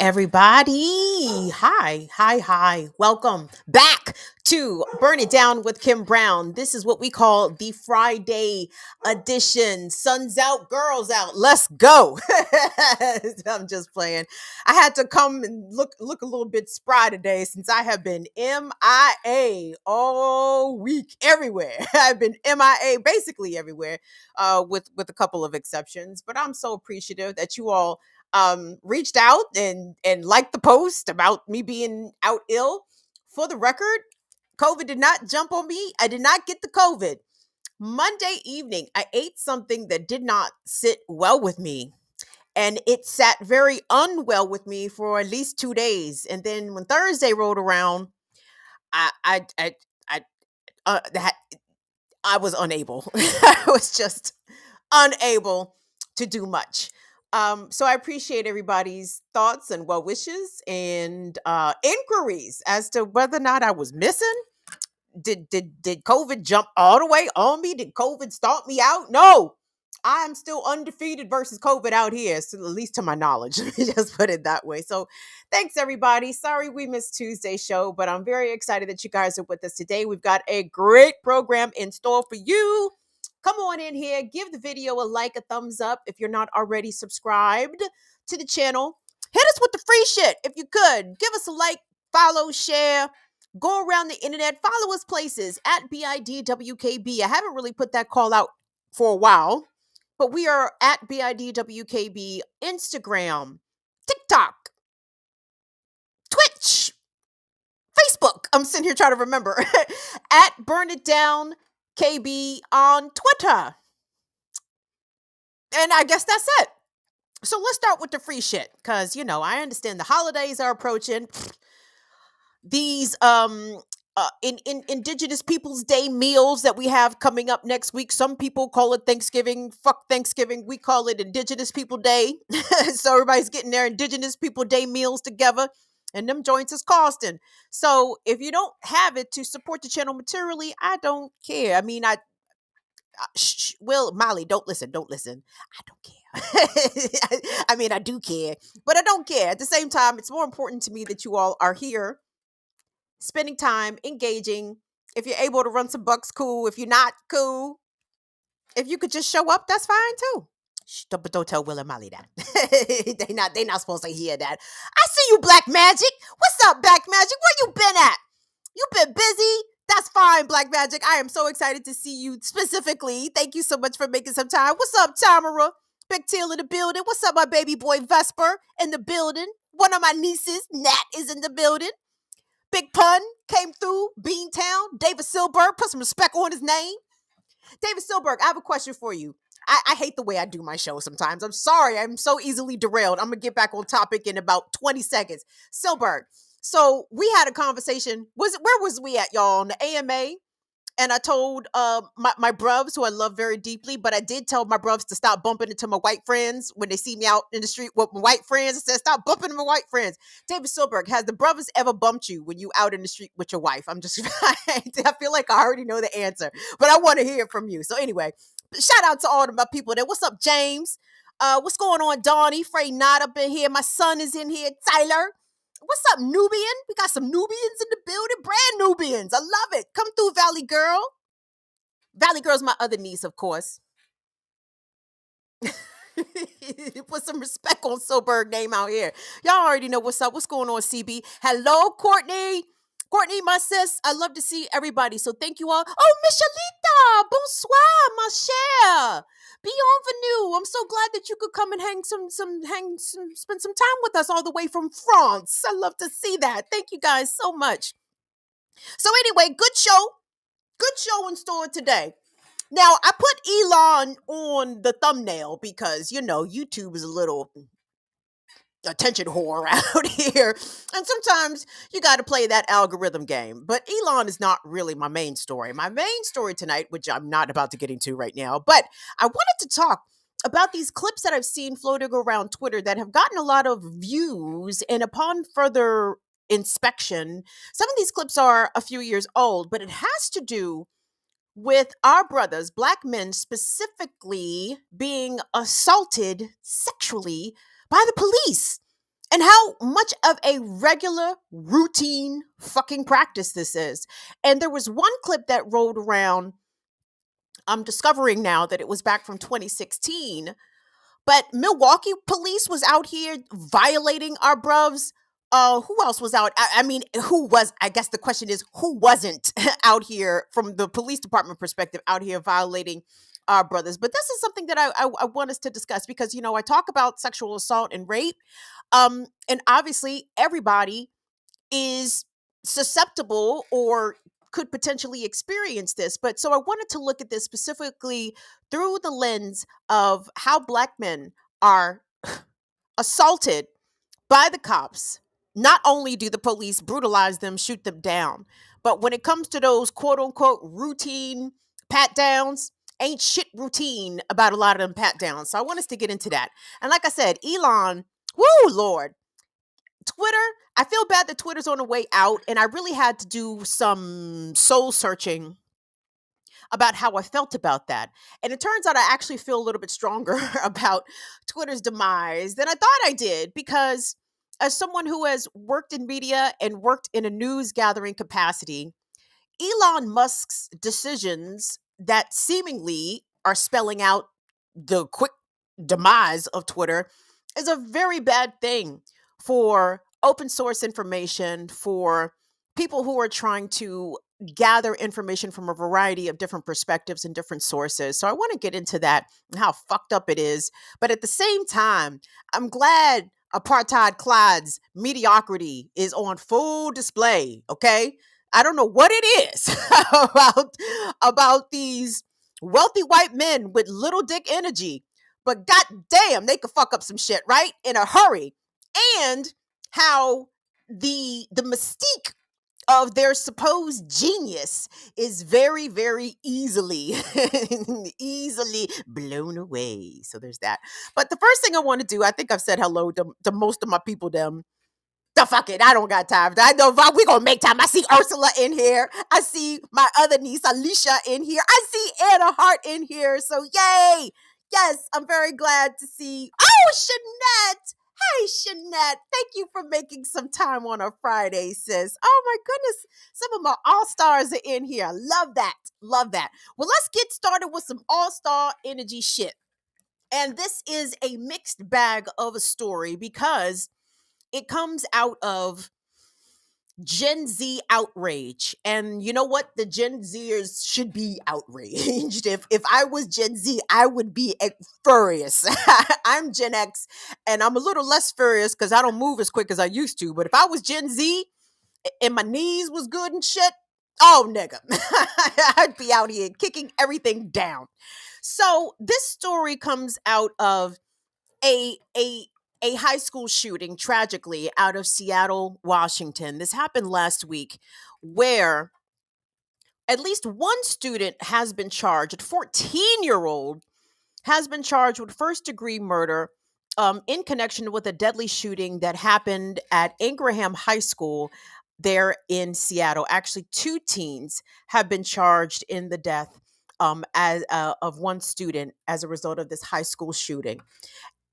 everybody. Hi. Welcome back to Burn It Down with Kim Brown. This is what we call the Friday edition. Sun's out, girls out. Let's go. I'm just playing. I had to come and look a little bit spry today since I have been MIA all week everywhere. I've been MIA basically everywhere, with a couple of exceptions. But I'm so appreciative that you all reached out and liked the post about me being out ill. For the record, COVID did not jump on me. I did not get the COVID. Monday evening, I ate something that did not sit well with me. And it sat very unwell with me for at least 2 days. And then when Thursday rolled around, I I I, I that I was unable. I was just unable to do much. So I appreciate everybody's thoughts and well wishes and inquiries as to whether or not I was missing. Did COVID jump all the way on me? Did COVID stomp me out? No, I am still undefeated versus COVID out here, so at least to my knowledge. Let me just put it that way. So thanks everybody. Sorry we missed Tuesday's show, but I'm very excited that you guys are with us today. We've got a great program in store for you. Come on in here, give the video a like, a thumbs up if you're not already subscribed to the channel. Hit us with the free shit if you could. Give us a like, follow, share. Go around the internet, follow us places at BIDWKB. I haven't really put that call out for a while, but we are at BIDWKB, Instagram, TikTok, Twitch, Facebook. I'm sitting here trying to remember. At Burn It Down KB on Twitter. And I guess that's it. So let's start with the free shit because, I understand the holidays are approaching. These in Indigenous Peoples Day meals that we have coming up next week. Some people call it Thanksgiving. Fuck Thanksgiving. We call it Indigenous People Day. So everybody's getting their Indigenous People Day meals together. And them joints is costing. So if you don't have it to support the channel materially, I don't care. I mean, Molly, don't listen. I don't care. I mean, I do care, but I don't care. At the same time, it's more important to me that you all are here spending time, engaging. If you're able to run some bucks, cool. If you're not, cool. If you could just show up, that's fine too. But don't tell Will and Molly that. they not supposed to hear that. I see you, Black Magic. What's up, Black Magic? Where you been at? You been busy? That's fine, Black Magic. I am so excited to see you specifically. Thank you so much for making some time. What's up, Tamara? Big Teal in the building. What's up, my baby boy Vesper in the building? One of my nieces, Nat, is in the building. Big Pun came through, Beantown. David Silberg, put some respect on his name. David Silberg, I have a question for you. I hate the way I do my show sometimes. I'm sorry. I'm so easily derailed. I'm going to get back on topic in about 20 seconds. Silberg, so we had a conversation. Where was we at, y'all? On the AMA? And I told my bruvs, who I love very deeply, but I did tell my bruvs to stop bumping into my white friends when they see me out in the street with my white friends. I said, stop bumping into my white friends. David Silberg, has the brothers ever bumped you when you out in the street with your wife? I'm just, I feel like I already know the answer, but I want to hear from you. So anyway, shout out to all of my people there. What's up, James? What's going on, Donnie? Frey not up in here. My son is in here, Tyler. What's up, Nubian? We got some Nubians in the building. Brand Nubians. I love it. Come through, Valley Girl. Valley Girl's my other niece, of course. Put some respect on Silberg name out here. Y'all already know what's up. What's going on, CB? Hello, Courtney. Courtney, my sis. I love to see everybody. So thank you all. Oh, Michelita. Bonsoir, ma chère. Bienvenue. I'm so glad that you could come and spend some time with us all the way from France. I love to see that. Thank you guys so much. So anyway, good show. Good show in store today. Now, I put Elon on the thumbnail because, YouTube is a little attention whore out here. And sometimes you got to play that algorithm game. But Elon is not really my main story. My main story tonight, which I'm not about to get into right now, but I wanted to talk about these clips that I've seen floating around Twitter that have gotten a lot of views. And upon further inspection, some of these clips are a few years old, but it has to do with our brothers, Black men specifically, being assaulted sexually by the police. and how much of a regular routine fucking practice this is. And there was one clip that rolled around. I'm discovering now that it was back from 2016, but Milwaukee police was out here violating our bruvs. Who else was out? I mean, who was? I guess the question is, who wasn't out here from the police department perspective out here violating our brothers? But this is something that I want us to discuss because I talk about sexual assault and rape, and obviously everybody is susceptible or could potentially experience this. But so I wanted to look at this specifically through the lens of how Black men are assaulted by the cops. Not only do the police brutalize them, shoot them down, but when it comes to those quote unquote routine pat downs, ain't shit routine about a lot of them pat downs. So I want us to get into that. And like I said, Elon, woo, Lord, Twitter, I feel bad that Twitter's on the way out, and I really had to do some soul searching about how I felt about that. And it turns out I actually feel a little bit stronger about Twitter's demise than I thought I did, because as someone who has worked in media and worked in a news gathering capacity, Elon Musk's decisions that seemingly are spelling out the quick demise of Twitter is a very bad thing for open source information, for people who are trying to gather information from a variety of different perspectives and different sources. So I want to get into that and how fucked up it is. But at the same time, I'm glad apartheid Clyde's mediocrity is on full display. Okay. I don't know what it is about these wealthy white men with little dick energy, but goddamn, they could fuck up some shit, right? In a hurry. And how the mystique of their supposed genius is very, very easily easily blown away. So there's that. But the first thing I want to do, I think I've said hello to most of my people. The fuck it, I don't got time. I know we gonna make time. I see Ursula in here. I see my other niece Alicia in here. I see Anna Hart in here. So yay! Yes, I'm very glad to see. Oh, Shanette! Hey, Shanette, thank you for making some time on a Friday, sis. Oh my goodness, some of my all-stars are in here. Love that. Love that. Well, let's get started with some all-star energy shit. And this is a mixed bag of a story because it comes out of Gen Z outrage. And you know what? The Gen Zers should be outraged. If I was Gen Z, I would be furious. I'm Gen X, and I'm a little less furious because I don't move as quick as I used to. But if I was Gen Z and my knees was good and shit, oh nigga, I'd be out here kicking everything down. So this story comes out of a high school shooting, tragically, out of Seattle, Washington. This happened last week, where at least one student has been charged. A 14-year-old has been charged with first-degree murder in connection with a deadly shooting that happened at Ingraham High School there in Seattle. Actually, two teens have been charged in the death of one student as a result of this high school shooting.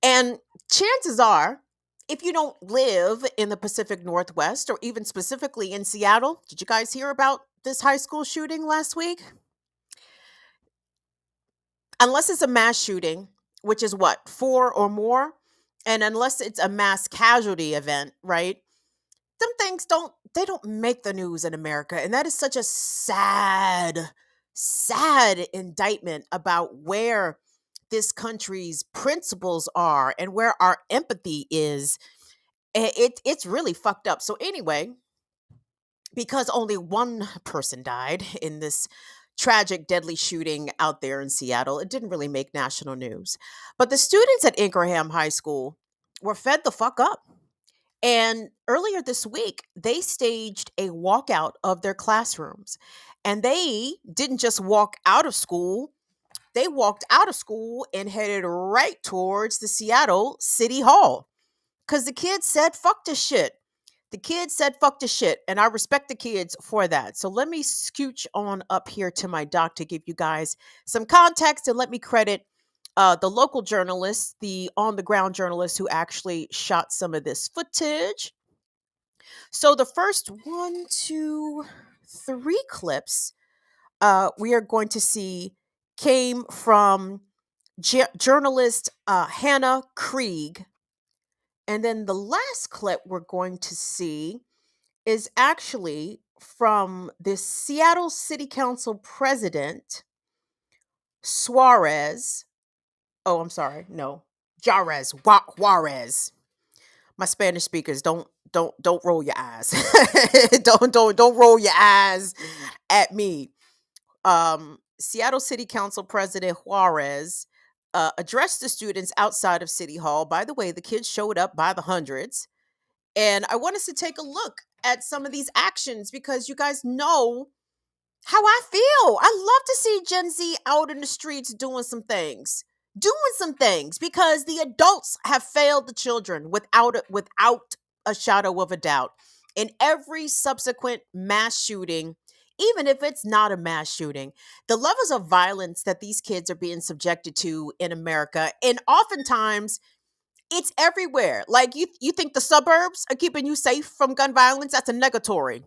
And chances are, if you don't live in the Pacific Northwest or even specifically in Seattle, did you guys hear about this high school shooting last week? Unless it's a mass shooting, which is what, 4 or more, and unless it's a mass casualty event, right? Them things don't make the news in America, and that is such a sad indictment about where this country's principles are and where our empathy is. It's really fucked up. So anyway, because only one person died in this tragic, deadly shooting out there in Seattle, it didn't really make national news. But the students at Ingraham High School were fed the fuck up. And earlier this week, they staged a walkout of their classrooms. And they didn't just walk out of school, they walked out of school and headed right towards the Seattle City Hall. Because the kids said, fuck this shit. The kids said, fuck this shit. And I respect the kids for that. So let me scooch on up here to my doc to give you guys some context and let me credit the local journalist, the on the ground journalist who actually shot some of this footage. So the first one, two, three clips we are going to see came from journalist Hannah Krieg. And then the last clip we're going to see is actually from the Seattle City Council president, Suarez. Oh, I'm sorry. No, Juarez. My Spanish speakers don't roll your eyes. don't roll your eyes at me. Seattle City Council President Juarez addressed the students outside of City Hall. By the way, the kids showed up by the hundreds. And I want us to take a look at some of these actions because you guys know how I feel. I love to see Gen Z out in the streets doing some things. Because the adults have failed the children without a shadow of a doubt. In every subsequent mass shooting, even if it's not a mass shooting, the levels of violence that these kids are being subjected to in America, and oftentimes it's everywhere. Like you think the suburbs are keeping you safe from gun violence? That's a negatory.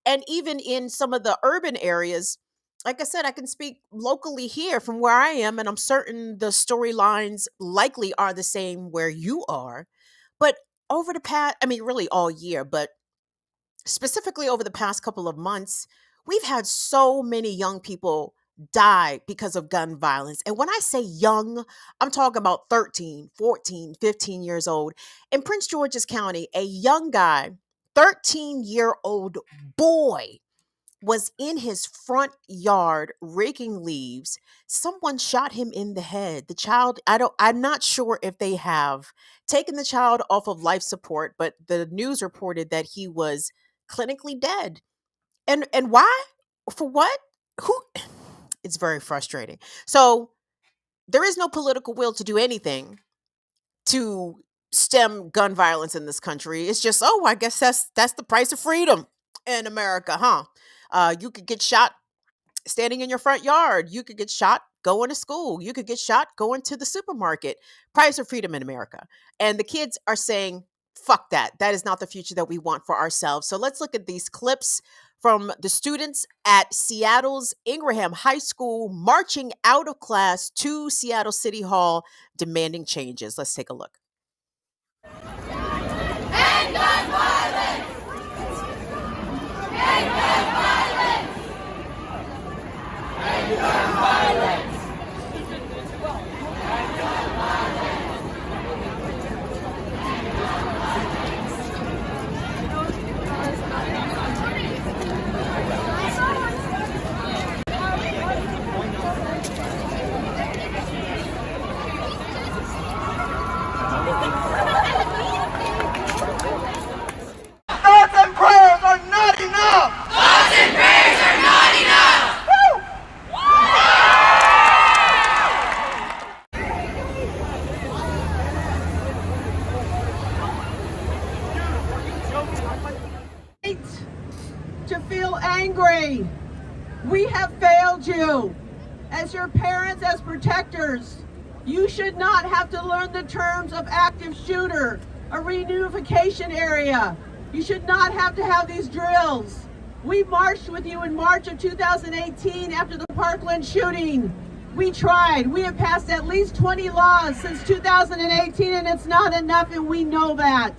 And even in some of the urban areas, like I said, I can speak locally here from where I am, and I'm certain the storylines likely are the same where you are. But over the past, I mean, really all year, but specifically over the past couple of months, we've had so many young people die because of gun violence. And when I say young, I'm talking about 13, 14, 15 years old. In Prince George's County, a young guy, 13-year-old boy, was in his front yard raking leaves. Someone shot him in the head. The child, I'm not sure if they have taken the child off of life support, but the news reported that he was clinically dead. And why? For what? Who? It's very frustrating. So there is no political will to do anything to stem gun violence in this country. It's just, oh, I guess that's the price of freedom in America, huh? You could get shot standing in your front yard. You could get shot going to school. You could get shot going to the supermarket. Price of freedom in America. And the kids are saying, fuck that. That is not the future that we want for ourselves. So let's look at these clips from the students at Seattle's Ingraham High School marching out of class to Seattle City Hall demanding changes. Let's take a look. End gun violence! End gun violence! End gun violence! Thoughts and prayers are not enough! Thoughts and prayers are not enough! To feel angry. We have failed you. As your parents, as protectors, you should not have to learn the terms of active shooter, a reunification area. You should not have to have these drills. We marched with you in March of 2018 after the Parkland shooting. We tried. We have passed at least 20 laws since 2018, and it's not enough, and we know that.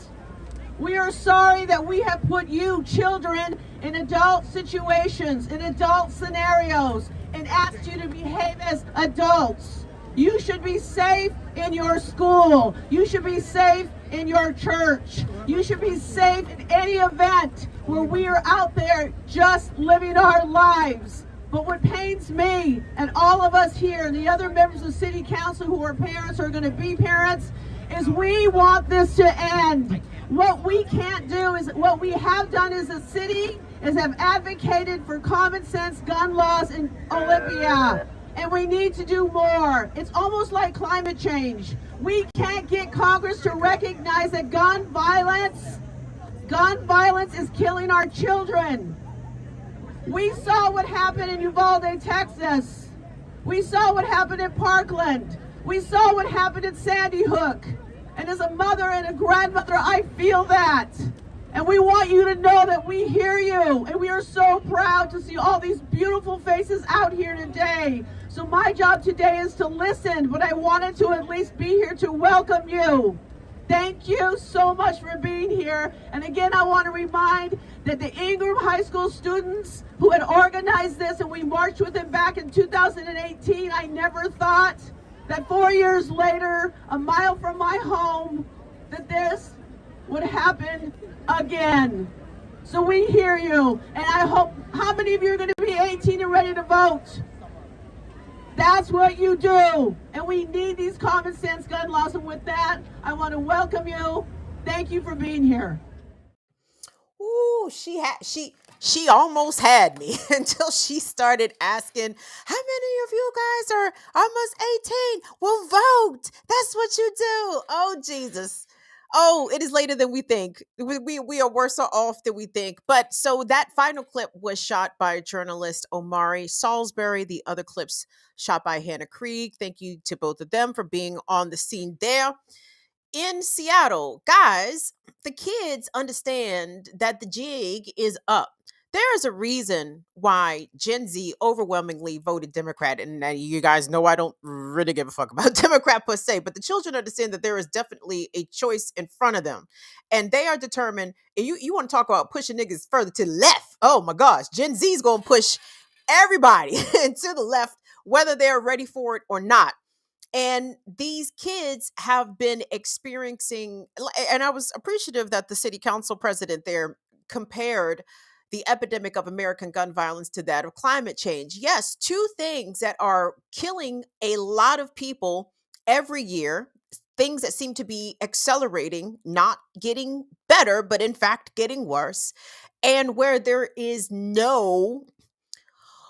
We are sorry that we have put you, children, in adult situations, in adult scenarios, and asked you to behave as adults. You should be safe in your school. You should be safe in your church. You should be safe in any event where we are out there just living our lives. But what pains me and all of us here and the other members of City Council who are parents or are going to be parents is we want this to end. What we can't do is, what we have done as a city is have advocated for common sense gun laws in Olympia. And we need to do more. It's almost like climate change. We can't get Congress to recognize that gun violence is killing our children. We saw what happened in Uvalde, Texas. We saw what happened in Parkland. We saw what happened in Sandy Hook. And as a mother and a grandmother, I feel that. And we want you to know that we hear you. And we are so proud to see all these beautiful faces out here today. So my job today is to listen, but I wanted to at least be here to welcome you. Thank you so much for being here. And again, I want to remind that the Ingram High School students who had organized this, and we marched with them back in 2018, I never thought that 4 years later, a mile from my home, that this would happen again. So we hear you, and I hope, how many of you are going to be 18 and ready to vote? That's what you do, and we need these common sense gun laws. And with that, I want to welcome you. Thank you for being here. Ooh, she almost had me until she started asking, how many of you guys are almost 18? Well, vote. That's what you do. Oh, Jesus. Oh, it is later than we think. We are worse off than we think. But so that final clip was shot by journalist Omari Salisbury. The other clips shot by Hannah Krieg. Thank you to both of them for being on the scene there. In Seattle, guys, the kids understand that the jig is up. There is a reason why Gen Z overwhelmingly voted Democrat. And you guys know I don't really give a fuck about Democrat per se, but the children understand that there is definitely a choice in front of them. And they are determined. And you want to talk about pushing niggas further to the left. Oh my gosh, Gen Z is going to push everybody to the left, whether they're ready for it or not. And these kids have been experiencing, and I was appreciative that the city council president there compared the epidemic of American gun violence to that of climate change. Yes, two things that are killing a lot of people every year, things that seem to be accelerating, not getting better, but in fact getting worse, and where there is no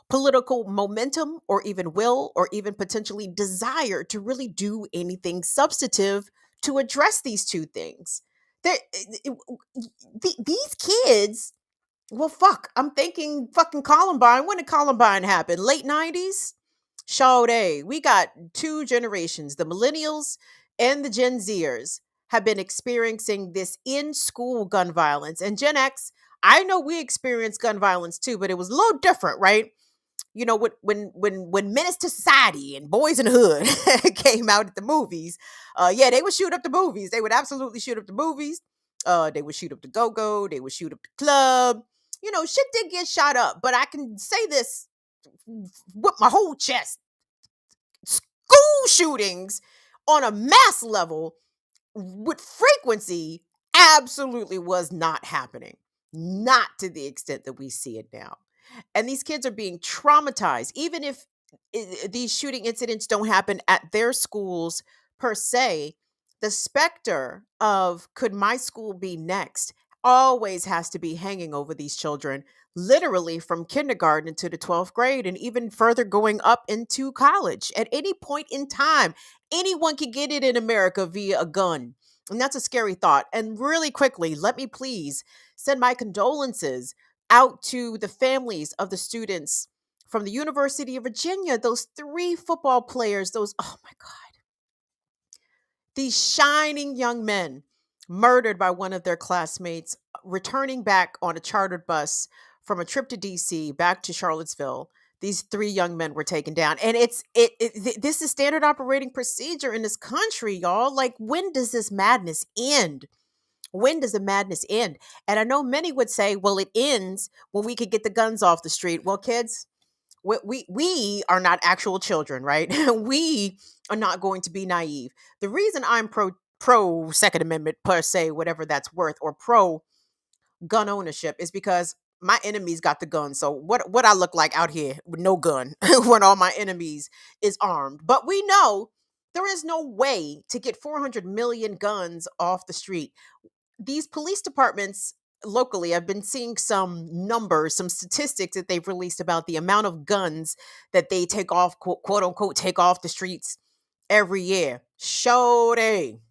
political momentum or even will or even potentially desire to really do anything substantive to address these two things. These kids, well, fuck, I'm thinking fucking Columbine. When did Columbine happen? Late 90s? Sade. We got two generations, the millennials and the Gen Zers have been experiencing this in-school gun violence. And Gen X, I know we experienced gun violence too, but it was a little different, right? You know, when Menace to Society and Boys in the Hood came out at the movies, yeah, they would shoot up the movies. They would absolutely shoot up the movies. They would shoot up the go-go. They would shoot up the club. You know, shit did get shot up. But I can say this with my whole chest. School shootings on a mass level with frequency absolutely was not happening. Not to the extent that we see it now. And these kids are being traumatized, even if these shooting incidents don't happen at their schools per se. The specter of could my school be next always has to be hanging over these children, literally from kindergarten to the 12th grade and even further going up into college. At any point in time, anyone can get it in America via a gun. And that's a scary thought. And really quickly, let me please send my condolences out to the families of the students from the University of Virginia, those three football players, oh my God, these shining young men murdered by one of their classmates, returning back on a chartered bus from a trip to DC back to Charlottesville. These three young men were taken down. And this is standard operating procedure in this country, y'all. Like, when does this madness end? When does the madness end? And I know many would say, well, it ends when we could get the guns off the street. Well, kids, we are not actual children, right? We are not going to be naive. The reason I'm pro Second Amendment per se, whatever that's worth, or pro gun ownership is because my enemies got the gun. So what I look like out here with no gun when all my enemies is armed. But we know there is no way to get 400 million guns off the street. These police departments locally, I've been seeing some numbers, some statistics that they've released about the amount of guns that they take off, quote unquote, take off the streets every year. Shorty.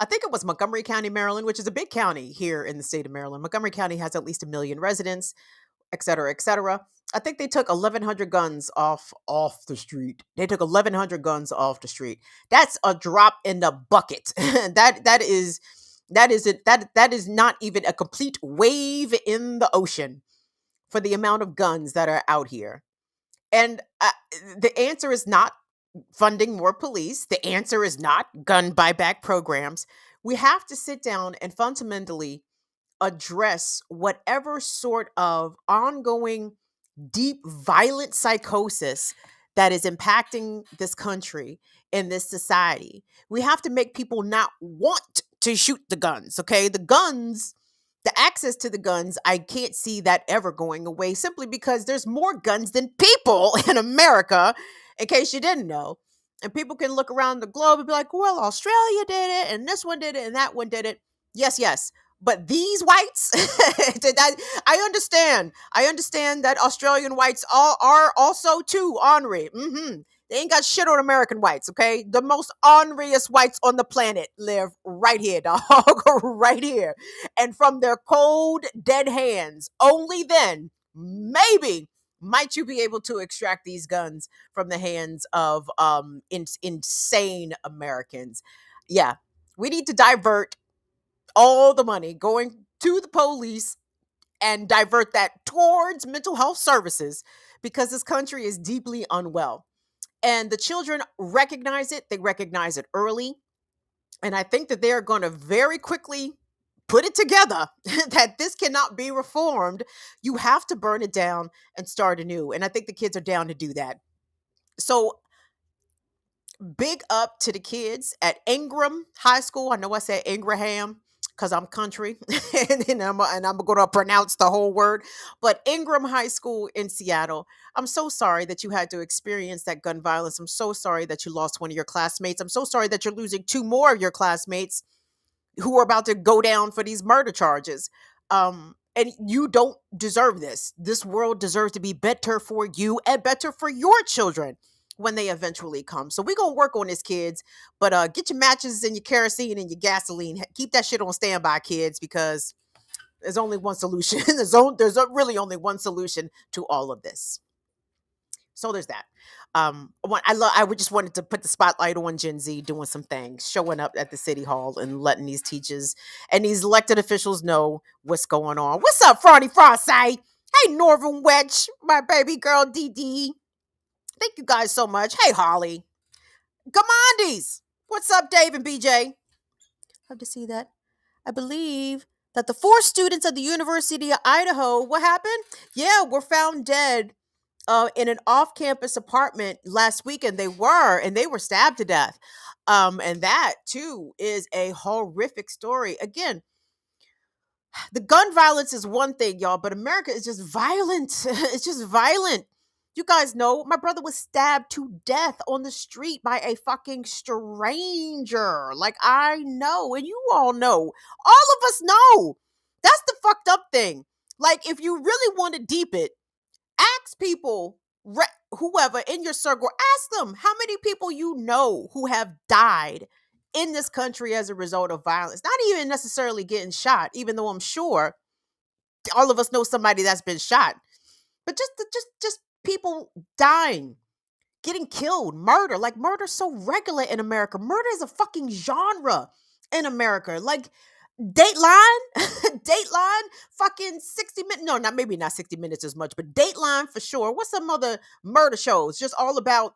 I think it was Montgomery County, Maryland, which is a big county here in the state of Maryland. Montgomery County has at least 1 million residents, et cetera, et cetera. I think they took 1,100 guns off the street. They took 1,100 guns off the street. That's a drop in the bucket. That is not even a complete wave in the ocean for the amount of guns that are out here. And the answer is not funding more police. The answer is not gun buyback programs. We have to sit down and fundamentally address whatever sort of ongoing deep violent psychosis that is impacting this country and this society. We have to make people not want to shoot the guns, okay? The guns, the access to the guns, I can't see that ever going away simply because there's more guns than people in America, in case you didn't know. And people can look around the globe and be like, well, Australia did it, and this one did it, and that one did it. Yes, yes. But these whites, I understand. I understand that Australian whites all are also too ornery. They ain't got shit on American whites, okay? The most orneriest whites on the planet live right here, dog, right here. And from their cold, dead hands, only then, maybe, might you be able to extract these guns from the hands of insane Americans. Yeah, we need to divert all the money going to the police and divert that towards mental health services because this country is deeply unwell. And the children recognize it, they recognize it early. And I think that they are going to very quickly put it together that this cannot be reformed. You have to burn it down and start anew. And I think the kids are down to do that. So big up to the kids at Ingram High School. I know I said Ingraham because I'm country and I'm going to pronounce the whole word. But Ingram High School in Seattle, I'm so sorry that you had to experience that gun violence. I'm so sorry that you lost one of your classmates. I'm so sorry that you're losing two more of your classmates who are about to go down for these murder charges. And you don't deserve this. This world deserves to be better for you and better for your children when they eventually come. So we're going to work on this, kids. But get your matches and your kerosene and your gasoline. Keep that shit on standby, kids, because there's only one solution. Really only one solution to all of this. So there's that. I just wanted to put the spotlight on Gen Z doing some things, showing up at the city hall and letting these teachers and these elected officials know what's going on. What's up, Frosty Frosty? Hey, Northern Wedge, my baby girl, DD. Thank you guys so much. Hey, Holly. Gamondies. What's up, Dave and BJ? Love to see that. I believe that the 4 students at the University of Idaho, what happened? Yeah, were found dead in an off-campus apartment last weekend. They were stabbed to death. And that too is a horrific story. Again, the gun violence is one thing, y'all, but America is just violent. It's just violent. You guys know my brother was stabbed to death on the street by a fucking stranger. Like, I know, and you all know. All of us know. That's the fucked up thing. Like, if you really want to deep it, ask people, whoever in your circle, ask them how many people you know who have died in this country as a result of violence. Not even necessarily getting shot, even though I'm sure all of us know somebody that's been shot. But just people dying, getting killed, murder. Like, murder's so regular in America. Murder is a fucking genre in America. Like, Dateline, fucking 60 minutes. No, maybe not 60 minutes as much, but Dateline for sure. What's some other murder shows? Just all about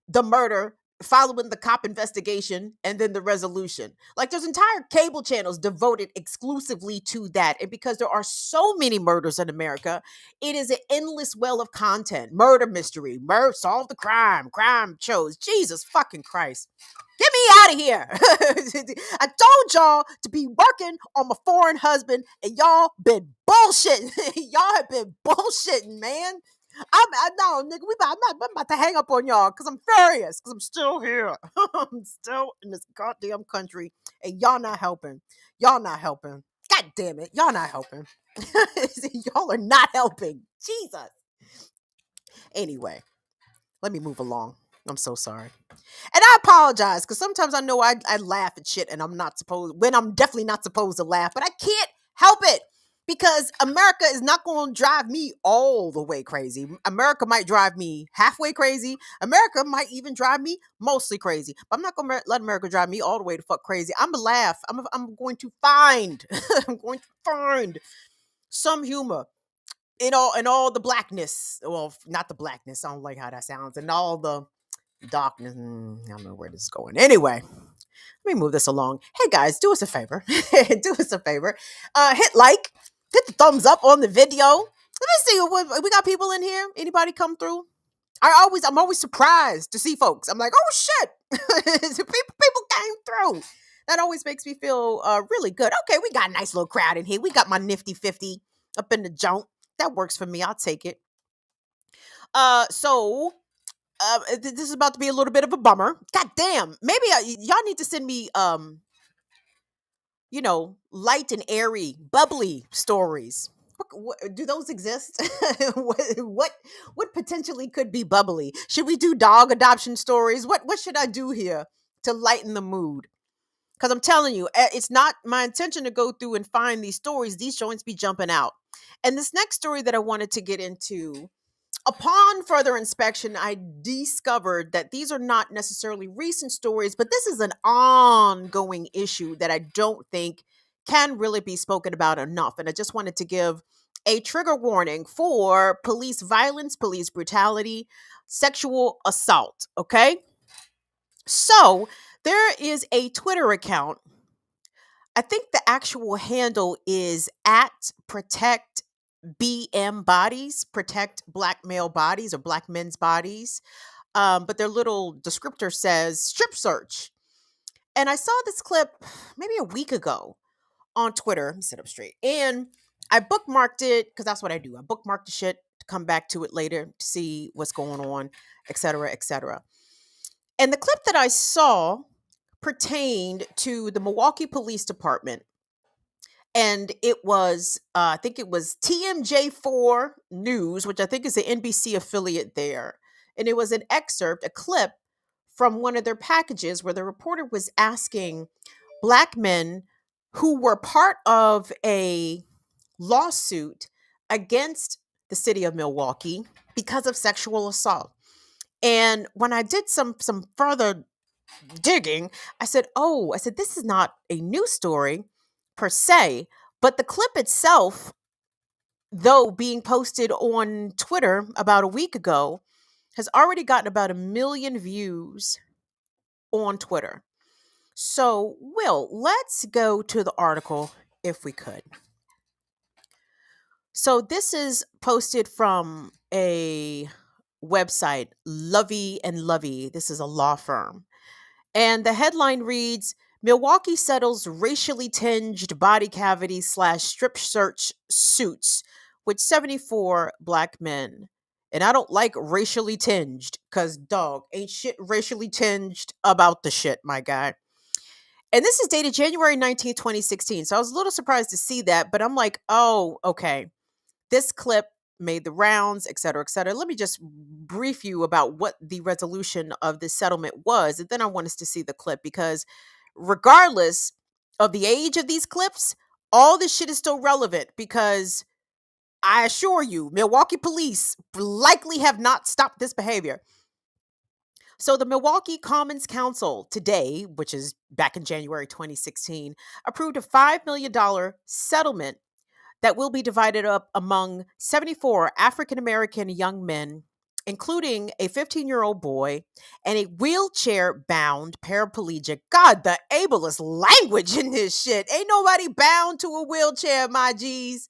the murder, following the cop investigation, and then the resolution. Like, there's entire cable channels devoted exclusively to that. And because there are so many murders in America, it is an endless well of content. Murder mystery, solve the crime shows. Jesus fucking Christ. Get me out of here. I told y'all to be working on my foreign husband, and y'all been bullshitting. Y'all have been bullshitting, man. No, nigga, I'm about to hang up on y'all because I'm furious because I'm still here. I'm still in this goddamn country, and y'all not helping. Y'all not helping. God damn it. Y'all not helping. Y'all are not helping. Jesus. Anyway, let me move along. I'm so sorry. And I apologize because sometimes I know I laugh at shit and I'm definitely not supposed to laugh, but I can't help it. because America is not going to drive me all the way crazy. America might drive me halfway crazy. America might even drive me mostly crazy. But I'm not going to let America drive me all the way to fuck crazy. I'm going to laugh. I'm going to find, I'm going to find some humor in all the blackness. Well, not the blackness. I don't like how that sounds. And all the darkness. I don't know where this is going. Anyway, let me move this along. Hey guys, do us a favor. Do us a favor. Hit like, hit the thumbs up on the video. Let me see what we got people in here. Anybody come through? I'm always surprised to see folks. I'm like, oh shit, people came through. That always makes me feel really good. Okay, we got a nice little crowd in here. We got my nifty 50 up in the joint. That works for me. I'll take it. This is about to be a little bit of a bummer. God damn. Maybe y'all need to send me light and airy, bubbly stories. Do those exist? What potentially could be bubbly? Should we do dog adoption stories? What should I do here to lighten the mood? Because I'm telling you, it's not my intention to go through and find these stories. These joints be jumping out. And this next story that I wanted to get into, upon further inspection, I discovered that these are not necessarily recent stories, but this is an ongoing issue that I don't think can really be spoken about enough. And I just wanted to give a trigger warning for police violence, police brutality, sexual assault. Okay. So there is a Twitter account. I think the actual handle is at protect BM bodies, protect black male bodies or black men's bodies. But their little descriptor says strip search. And I saw this clip maybe a week ago on Twitter. Let me sit up straight. And I bookmarked it because that's what I do. I bookmark the shit to come back to it later to see what's going on, et cetera, et cetera. And the clip that I saw pertained to the Milwaukee Police Department. And it was, I think it was TMJ4 News, which I think is the NBC affiliate there. And it was an excerpt, a clip from one of their packages where the reporter was asking black men who were part of a lawsuit against the city of Milwaukee because of sexual assault. And when I did some further digging, I said, this is not a news story per se, but the clip itself, though being posted on Twitter about a week ago, has already gotten about 1 million views on Twitter. So, Will, let's go to the article if we could. So this is posted from a website, Lovey and Lovey. This is a law firm. And the headline reads, Milwaukee settles racially tinged body cavity / strip search suits with 74 black men. And I don't like racially tinged because, dog, ain't shit racially tinged about the shit, my guy. And this is dated January 19th, 2016. So I was a little surprised to see that, but I'm like, oh, okay. This clip made the rounds, et cetera, et cetera. Let me just brief you about what the resolution of this settlement was. And then I want us to see the clip because regardless of the age of these clips, all this shit is still relevant because I assure you, Milwaukee police likely have not stopped this behavior. So the Milwaukee Commons Council today, which is back in January 2016, approved a $5 million settlement that will be divided up among 74 African-American young men, including a 15-year-old boy and a wheelchair-bound paraplegic. God, the ableist language in this shit. Ain't nobody bound to a wheelchair, my G's.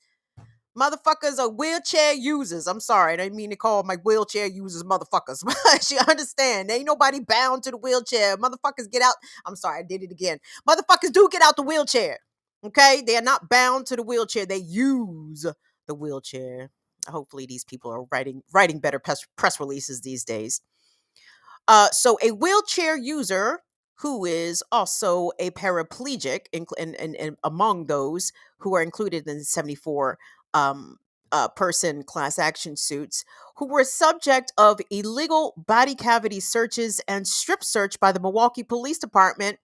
Motherfuckers are wheelchair users. I'm sorry. I didn't mean to call my wheelchair users motherfuckers. But you understand. Ain't nobody bound to the wheelchair. Motherfuckers get out. I'm sorry. I did it again. Motherfuckers do get out the wheelchair. Okay? They are not bound to the wheelchair. They use the wheelchair. Hopefully these people are writing better press releases these days. So a wheelchair user who is also a paraplegic, and among those who are included in the 74 person class action suits, who were subject of illegal body cavity searches and strip search by the Milwaukee Police Department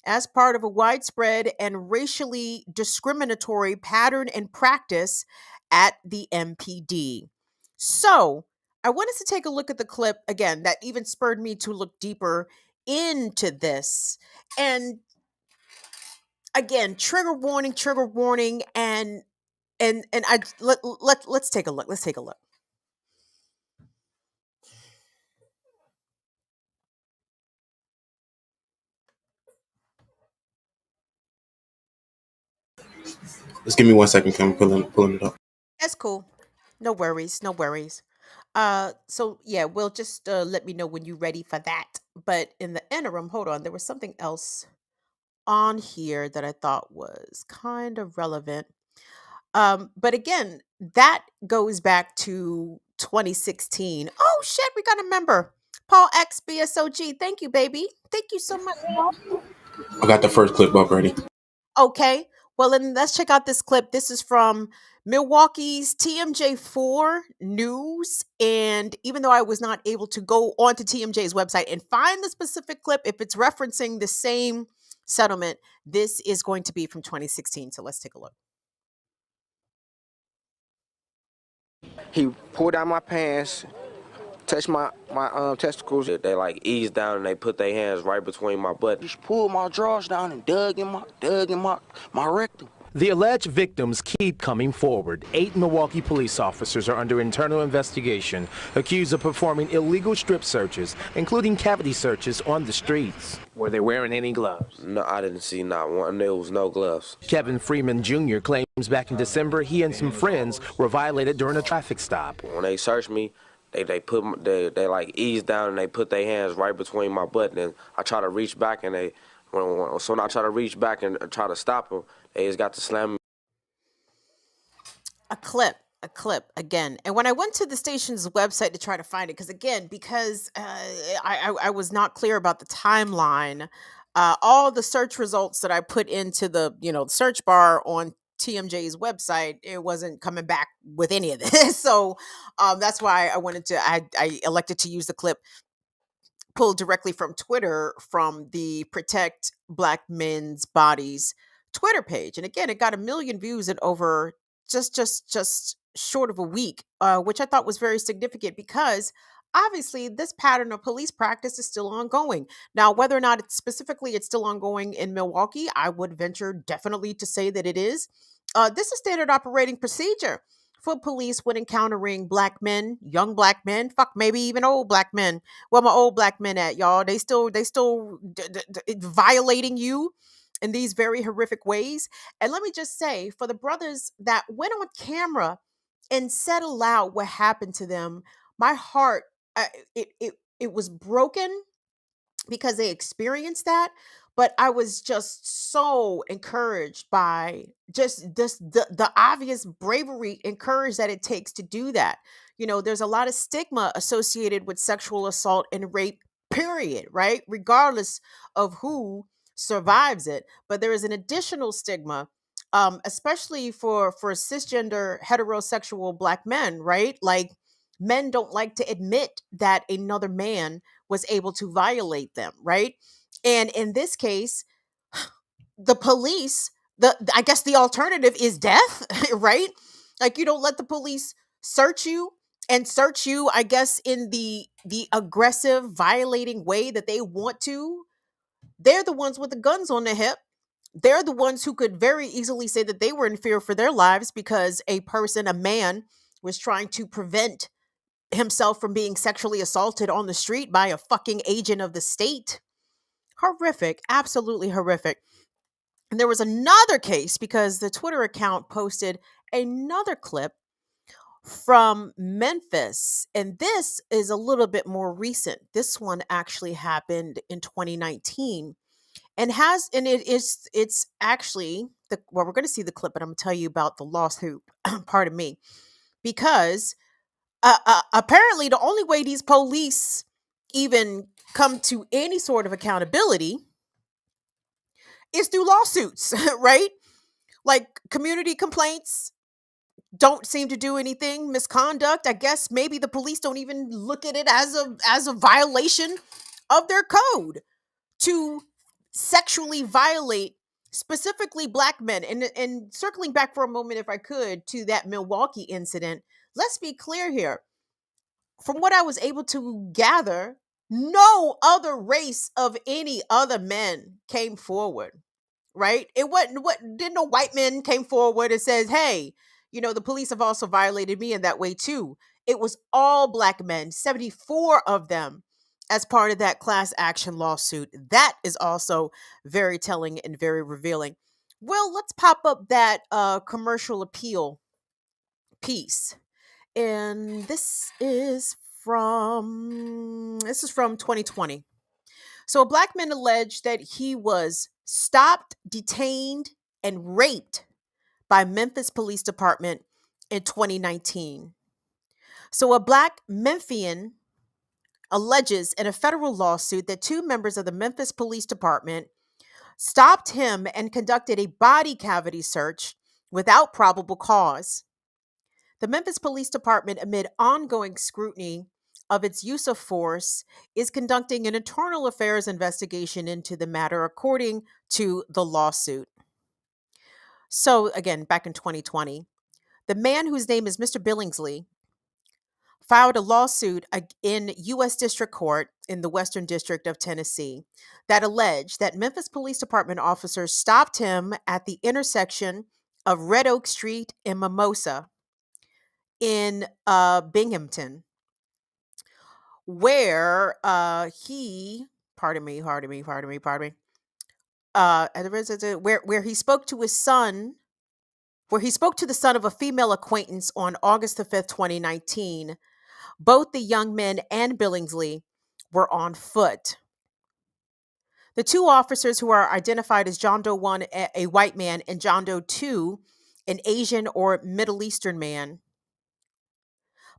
as part of a widespread and racially discriminatory pattern and practice at the MPD. So, I want us to take a look at the clip again that even spurred me to look deeper into this. And again, trigger warning, and let's take a look. Let's take a look. Just give me 1 second. I'm pulling it up. That's cool. No worries. No worries. So yeah, we'll just let me know when you're ready for that. But in the interim, hold on. There was something else on here that I thought was kind of relevant. But again, that goes back to 2016. Oh shit, we got a member. Paul X BSOG. Thank you, baby. Thank you so much, Paul. I got the first clip up ready. Okay. Well, then let's check out this clip. This is from Milwaukee's TMJ4 News. And even though I was not able to go onto TMJ's website and find the specific clip, if it's referencing the same settlement, this is going to be from 2016. So let's take a look. He pulled out my pants, touched my testicles. They like ease down and they put their hands right between my butt. He pulled my drawers down and dug in my rectum. The alleged victims keep coming forward. 8 Milwaukee police officers are under internal investigation, accused of performing illegal strip searches, including cavity searches on the streets. Were they wearing any gloves? No, I didn't see not one. There was no gloves. Kevin Freeman Jr. claims back in December he and some friends were violated during a traffic stop. When they searched me, they like ease down and they put their hands right between my butt. And I try to reach back and when I try to reach back and try to stop them, they just got to slam me. A clip again. And when I went to the station's website to try to find it, because I was not clear about the timeline, all the search results that I put into the search bar on TMJ's website, it wasn't coming back with any of this. So that's why I elected to use the clip pulled directly from Twitter from the Protect Black Men's Bodies Twitter page. And again, it got 1 million views in over just short of a week, which I thought was very significant because obviously this pattern of police practice is still ongoing. Now, whether or not it's still ongoing in Milwaukee, I would venture definitely to say that it is. This is standard operating procedure for police when encountering black men, young black men, fuck, maybe even old black men. Where my old black men at, y'all? They still violating you in these very horrific ways. And let me just say, for the brothers that went on camera and said aloud what happened to them, my heart, it was broken because they experienced that. But I was just so encouraged by just the obvious bravery and courage that it takes to do that. There's a lot of stigma associated with sexual assault and rape, period, right? Regardless of who survives it. But there is an additional stigma, especially for cisgender heterosexual black men, right? Like, men don't like to admit that another man was able to violate them, right? And in this case, the police, I guess the alternative is death, right? Like, you don't let the police search you, I guess, in the aggressive, violating way that they want to. They're the ones with the guns on their hip. They're the ones who could very easily say that they were in fear for their lives because a man, was trying to prevent himself from being sexually assaulted on the street by a fucking agent of the state. Horrific, absolutely horrific. And there was another case because the Twitter account posted another clip from Memphis, and this is a little bit more recent. This one actually happened in 2019 and it's actually we're going to see the clip, but I'm going to tell you about the lawsuit. Pardon me, because apparently the only way these police even come to any sort of accountability is through lawsuits, right? Like, community complaints don't seem to do anything. Misconduct, I guess maybe the police don't even look at it as a violation of their code to sexually violate specifically black men. And circling back for a moment, if I could, to that Milwaukee incident, let's be clear here. From what I was able to gather, no other race of any other men came forward, right? It wasn't what didn't no white men came forward and says, hey, the police have also violated me in that way too. It was all black men, 74 of them, as part of that class action lawsuit. That is also very telling and very revealing. Well, let's pop up that commercial appeal piece. And this is from 2020. So a black man alleged that he was stopped, detained, and raped by Memphis Police Department in 2019. So a black Memphian alleges in a federal lawsuit that two members of the Memphis Police Department stopped him and conducted a body cavity search without probable cause. The Memphis Police Department, amid ongoing scrutiny of its use of force, is conducting an internal affairs investigation into the matter, according to the lawsuit. So, again, back in 2020, the man whose name is Mr. Billingsley filed a lawsuit in U.S. District Court in the Western District of Tennessee that alleged that Memphis Police Department officers stopped him at the intersection of Red Oak Street and Mimosa in Binghamton, where he, pardon me, where he spoke to his son, where he spoke to the son of a female acquaintance on August the 5th, 2019. Both the young men and Billingsley were on foot. The two officers, who are identified as John Doe 1, a white man, and John Doe 2, an Asian or Middle Eastern man,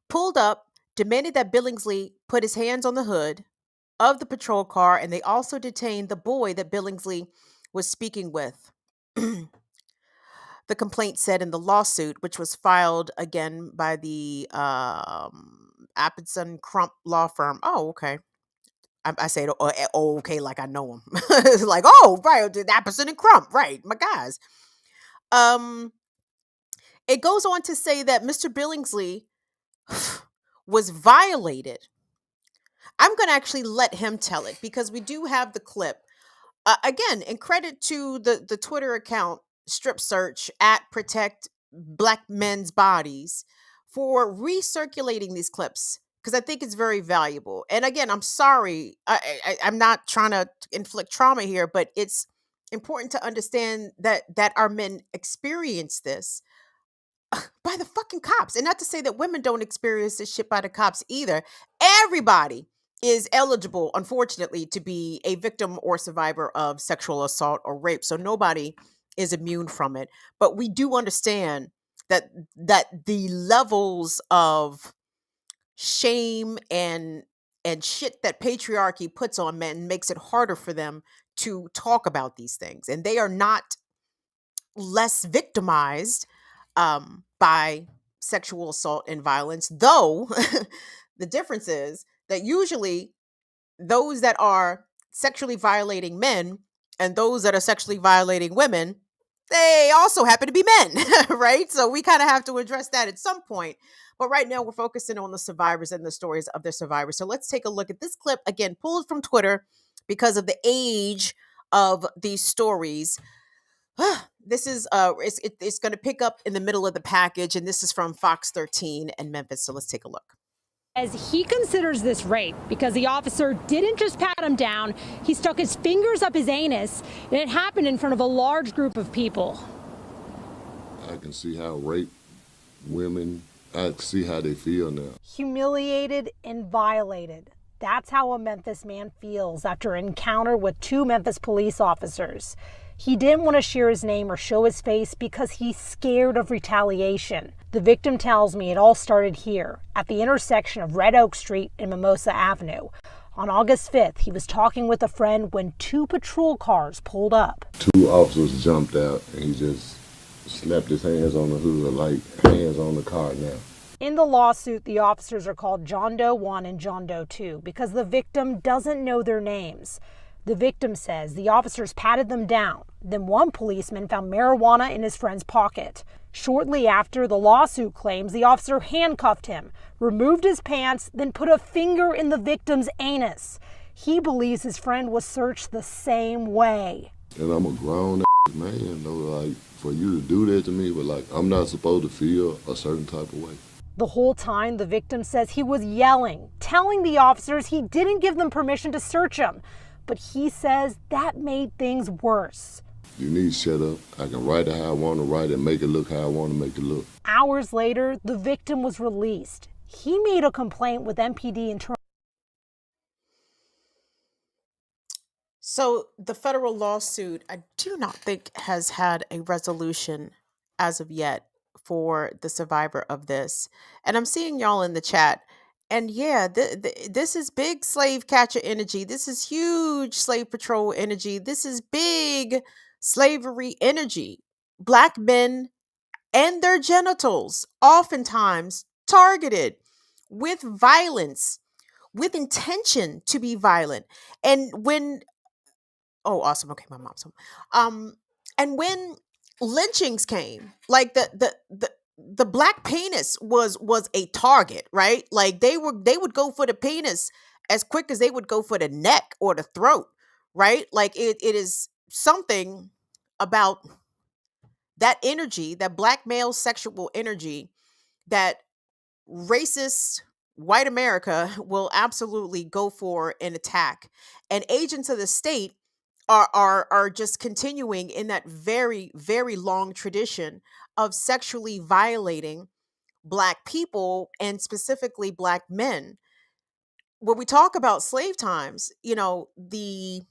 pulled up, demanded that Billingsley put his hands on the hood of the patrol car, and they also detained the boy that Billingsley was speaking with. The complaint said in the lawsuit, which was filed again by the Appleton Crump law firm. Oh, okay. I say it, okay, like I know him. It's like, oh, right, Appleton and Crump, right, my guys. It goes on to say that Mr. Billingsley was violated. I'm going to actually let him tell it because we do have the clip. Again, and credit to the Twitter account, Strip Search at Protect Black Men's Bodies, for recirculating these clips because I think it's very valuable. And again, I'm sorry, I'm not trying to inflict trauma here, but it's important to understand that our men experience this by the fucking cops. And not to say that women don't experience this shit by the cops either. Everybody is eligible, unfortunately, to be a victim or survivor of sexual assault or rape. So nobody is immune from it. But we do understand that the levels of shame and shit that patriarchy puts on men makes it harder for them to talk about these things. And they are not less victimized by sexual assault and violence, though the difference is that usually those that are sexually violating men and those that are sexually violating women, they also happen to be men, right? So we kind of have to address that at some point. But right now we're focusing on the survivors and the stories of their survivors. So let's take a look at this clip, again, pulled from Twitter because of the age of these stories. This is it's going to pick up in the middle of the package, and this is from Fox 13 and Memphis. So let's take a look. As he considers this rape because the officer didn't just pat him down, he stuck his fingers up his anus, and it happened in front of a large group of people. I can see how rape women, I can see how they feel now. Humiliated and violated. That's how a Memphis man feels after an encounter with two Memphis police officers. He didn't want to share his name or show his face because he's scared of retaliation. The victim tells me it all started here, at the intersection of Red Oak Street and Mimosa Avenue. On August 5th, he was talking with a friend when two patrol cars pulled up. Two officers jumped out and he just slapped his hands on the hood like hands on the car now. In the lawsuit, the officers are called John Doe 1 and John Doe 2 because the victim doesn't know their names. The victim says the officers patted them down. Then one policeman found marijuana in his friend's pocket. Shortly after, the lawsuit claims the officer handcuffed him, removed his pants, then put a finger in the victim's anus. He believes his friend was searched the same way. And I'm a grown man, though, like, for you to do that to me, but like, I'm not supposed to feel a certain type of way. The whole time, the victim says he was yelling, telling the officers he didn't give them permission to search him. But he says that made things worse. You need to shut up. I can write it how I want to write it, make it look how I want to make it look. Hours later, the victim was released. He made a complaint with MPD internal. So the federal lawsuit, I do not think has had a resolution as of yet for the survivor of this. And I'm seeing y'all in the chat. And yeah, this is big slave catcher energy. This is huge slave patrol energy. This is big slavery energy. Black men and their genitals, oftentimes targeted with violence, with intention to be violent. And when Oh, awesome. Okay, my mom's home. And when lynchings came, like the black penis was a target, right? Like they would go for the penis as quick as they would go for the neck or the throat, right? Like it is something about that energy, that black male sexual energy, that racist white America will absolutely go for an attack. And agents of the state are just continuing in that very, very long tradition of sexually violating black people and specifically black men. When we talk about slave times, the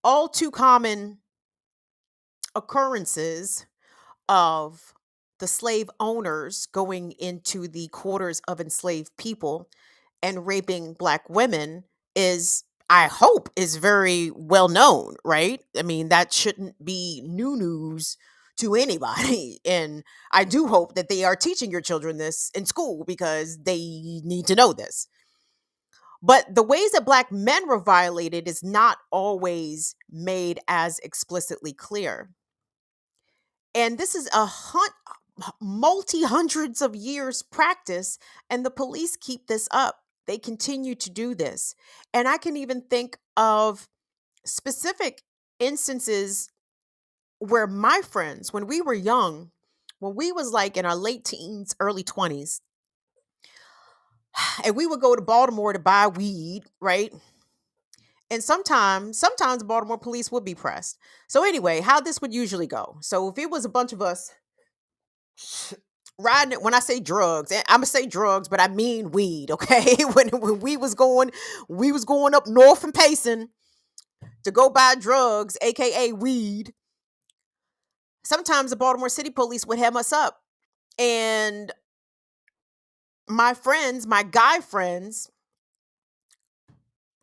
all too common occurrences of the slave owners going into the quarters of enslaved people and raping black women is, I hope, is very well known, right? I mean, that shouldn't be new news to anybody. And I do hope that they are teaching your children this in school because they need to know this. But the ways that black men were violated is not always made as explicitly clear. And this is a multi hundreds of years practice, and the police keep this up. They continue to do this. And I can even think of specific instances where my friends, when we were young, when we was like in our late teens, early 20s, and we would go to Baltimore to buy weed, right? And sometimes Baltimore police would be pressed. So anyway, how this would usually go. So if it was a bunch of us riding it, when I say drugs, and I'm gonna say drugs, but I mean weed, okay? when we was going up north and Payson to go buy drugs, aka weed. Sometimes the Baltimore City Police would hem us up. And my friends, my guy friends,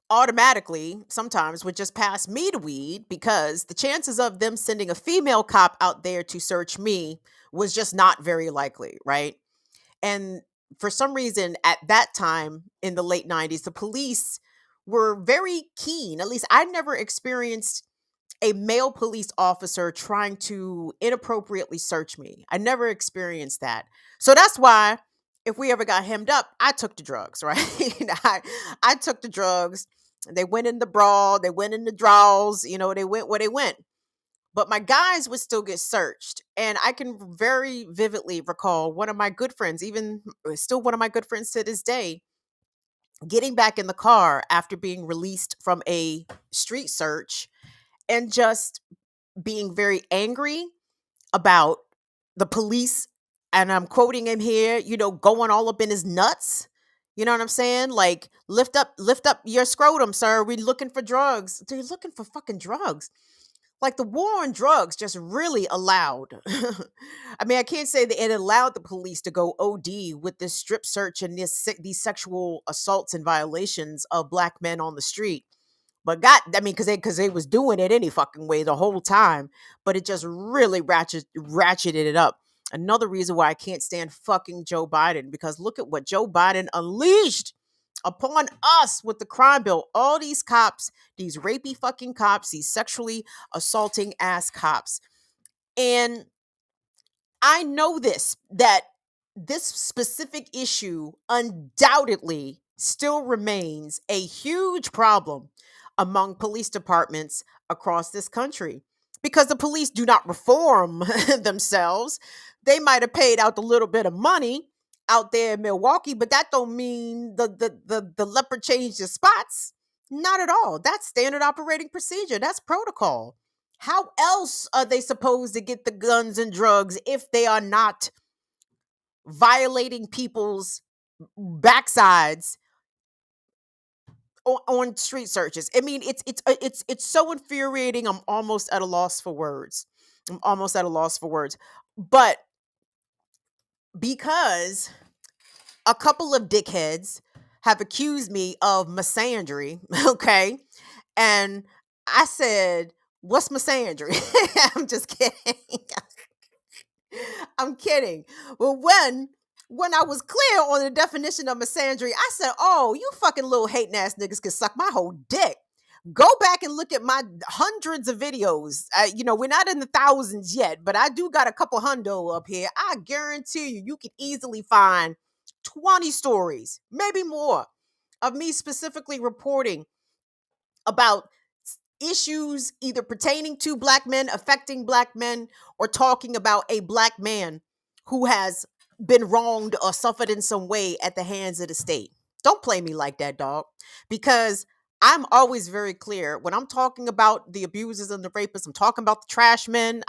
automatically sometimes would just pass me the weed because the chances of them sending a female cop out there to search me was just not very likely, right? And for some reason at that time in the late 90s, the police were very keen. At least I never experienced a male police officer trying to inappropriately search me. I never experienced that. So that's why if we ever got hemmed up, I took the drugs, right? I took the drugs. They went in the bra, they went in the draws, they went where they went. But my guys would still get searched. And I can very vividly recall one of my good friends, even still one of my good friends to this day, getting back in the car after being released from a street search and just being very angry about the police. And I'm quoting him here, going all up in his nuts. You know what I'm saying? Like, lift up your scrotum, sir. We're looking for drugs. They're looking for fucking drugs. Like, the war on drugs just really allowed. I mean, I can't say that it allowed the police to go OD with this strip search and these sexual assaults and violations of black men on the street. But because they was doing it any fucking way the whole time. But it just really ratcheted it up. Another reason why I can't stand fucking Joe Biden, because look at what Joe Biden unleashed upon us with the crime bill. All these cops, these rapey fucking cops, these sexually assaulting ass cops. And I know that this specific issue undoubtedly still remains a huge problem among police departments across this country because the police do not reform themselves. They might have paid out a little bit of money out there in Milwaukee, but that don't mean the leopard changed the spots. Not at all. That's standard operating procedure. That's protocol. How else are they supposed to get the guns and drugs if they are not violating people's backsides on street searches? I mean, it's so infuriating. I'm almost at a loss for words. I'm almost at a loss for words. But because a couple of dickheads have accused me of misandry, okay? And I said, "What's misandry?" I'm just kidding. I'm kidding. Well, when I was clear on the definition of misandry, I said, "Oh, you fucking little hating ass niggas can suck my whole dick." Go back and look at my hundreds of videos. We're not in the thousands yet, but I do got a couple hundo up here. I guarantee you can easily find 20 stories, maybe more, of me specifically reporting about issues either pertaining to black men, affecting black men, or talking about a black man who has been wronged or suffered in some way at the hands of the state. Don't play me like that, dog, because I'm always very clear when I'm talking about the abusers and the rapists. I'm talking about the trash men.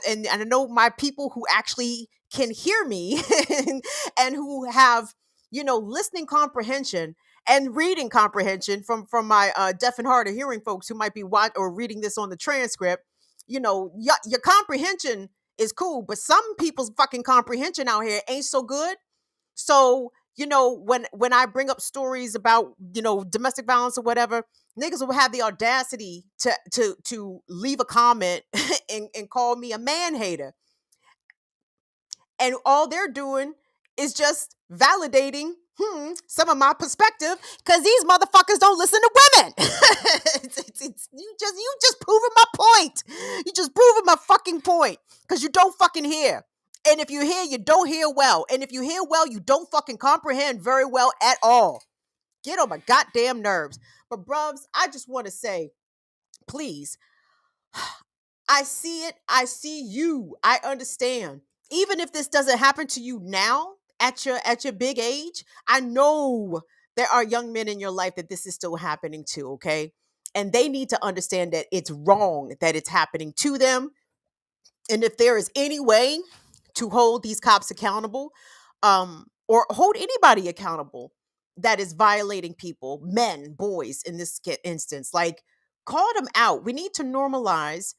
And I know my people who actually can hear me and who have listening comprehension and reading comprehension from my deaf and hard of hearing folks who might be watching or reading this on the transcript. Your comprehension is cool, but some people's fucking comprehension out here ain't so good. So when I bring up stories about domestic violence or whatever, niggas will have the audacity to leave a comment and call me a man hater, and all they're doing is just validating some of my perspective because these motherfuckers don't listen to women. You just proving my point. You just proving my fucking point because you don't fucking hear. And if you hear, you don't hear well. And if you hear well, you don't fucking comprehend very well at all. Get on my goddamn nerves. But bruvs, I just want to say, please, I see it. I see you. I understand. Even if this doesn't happen to you now at your big age, I know there are young men in your life that this is still happening to, okay? And they need to understand that it's wrong that it's happening to them. And if there is any way to hold these cops accountable, or hold anybody accountable that is violating people, men, boys in this instance, like call them out. We need to normalize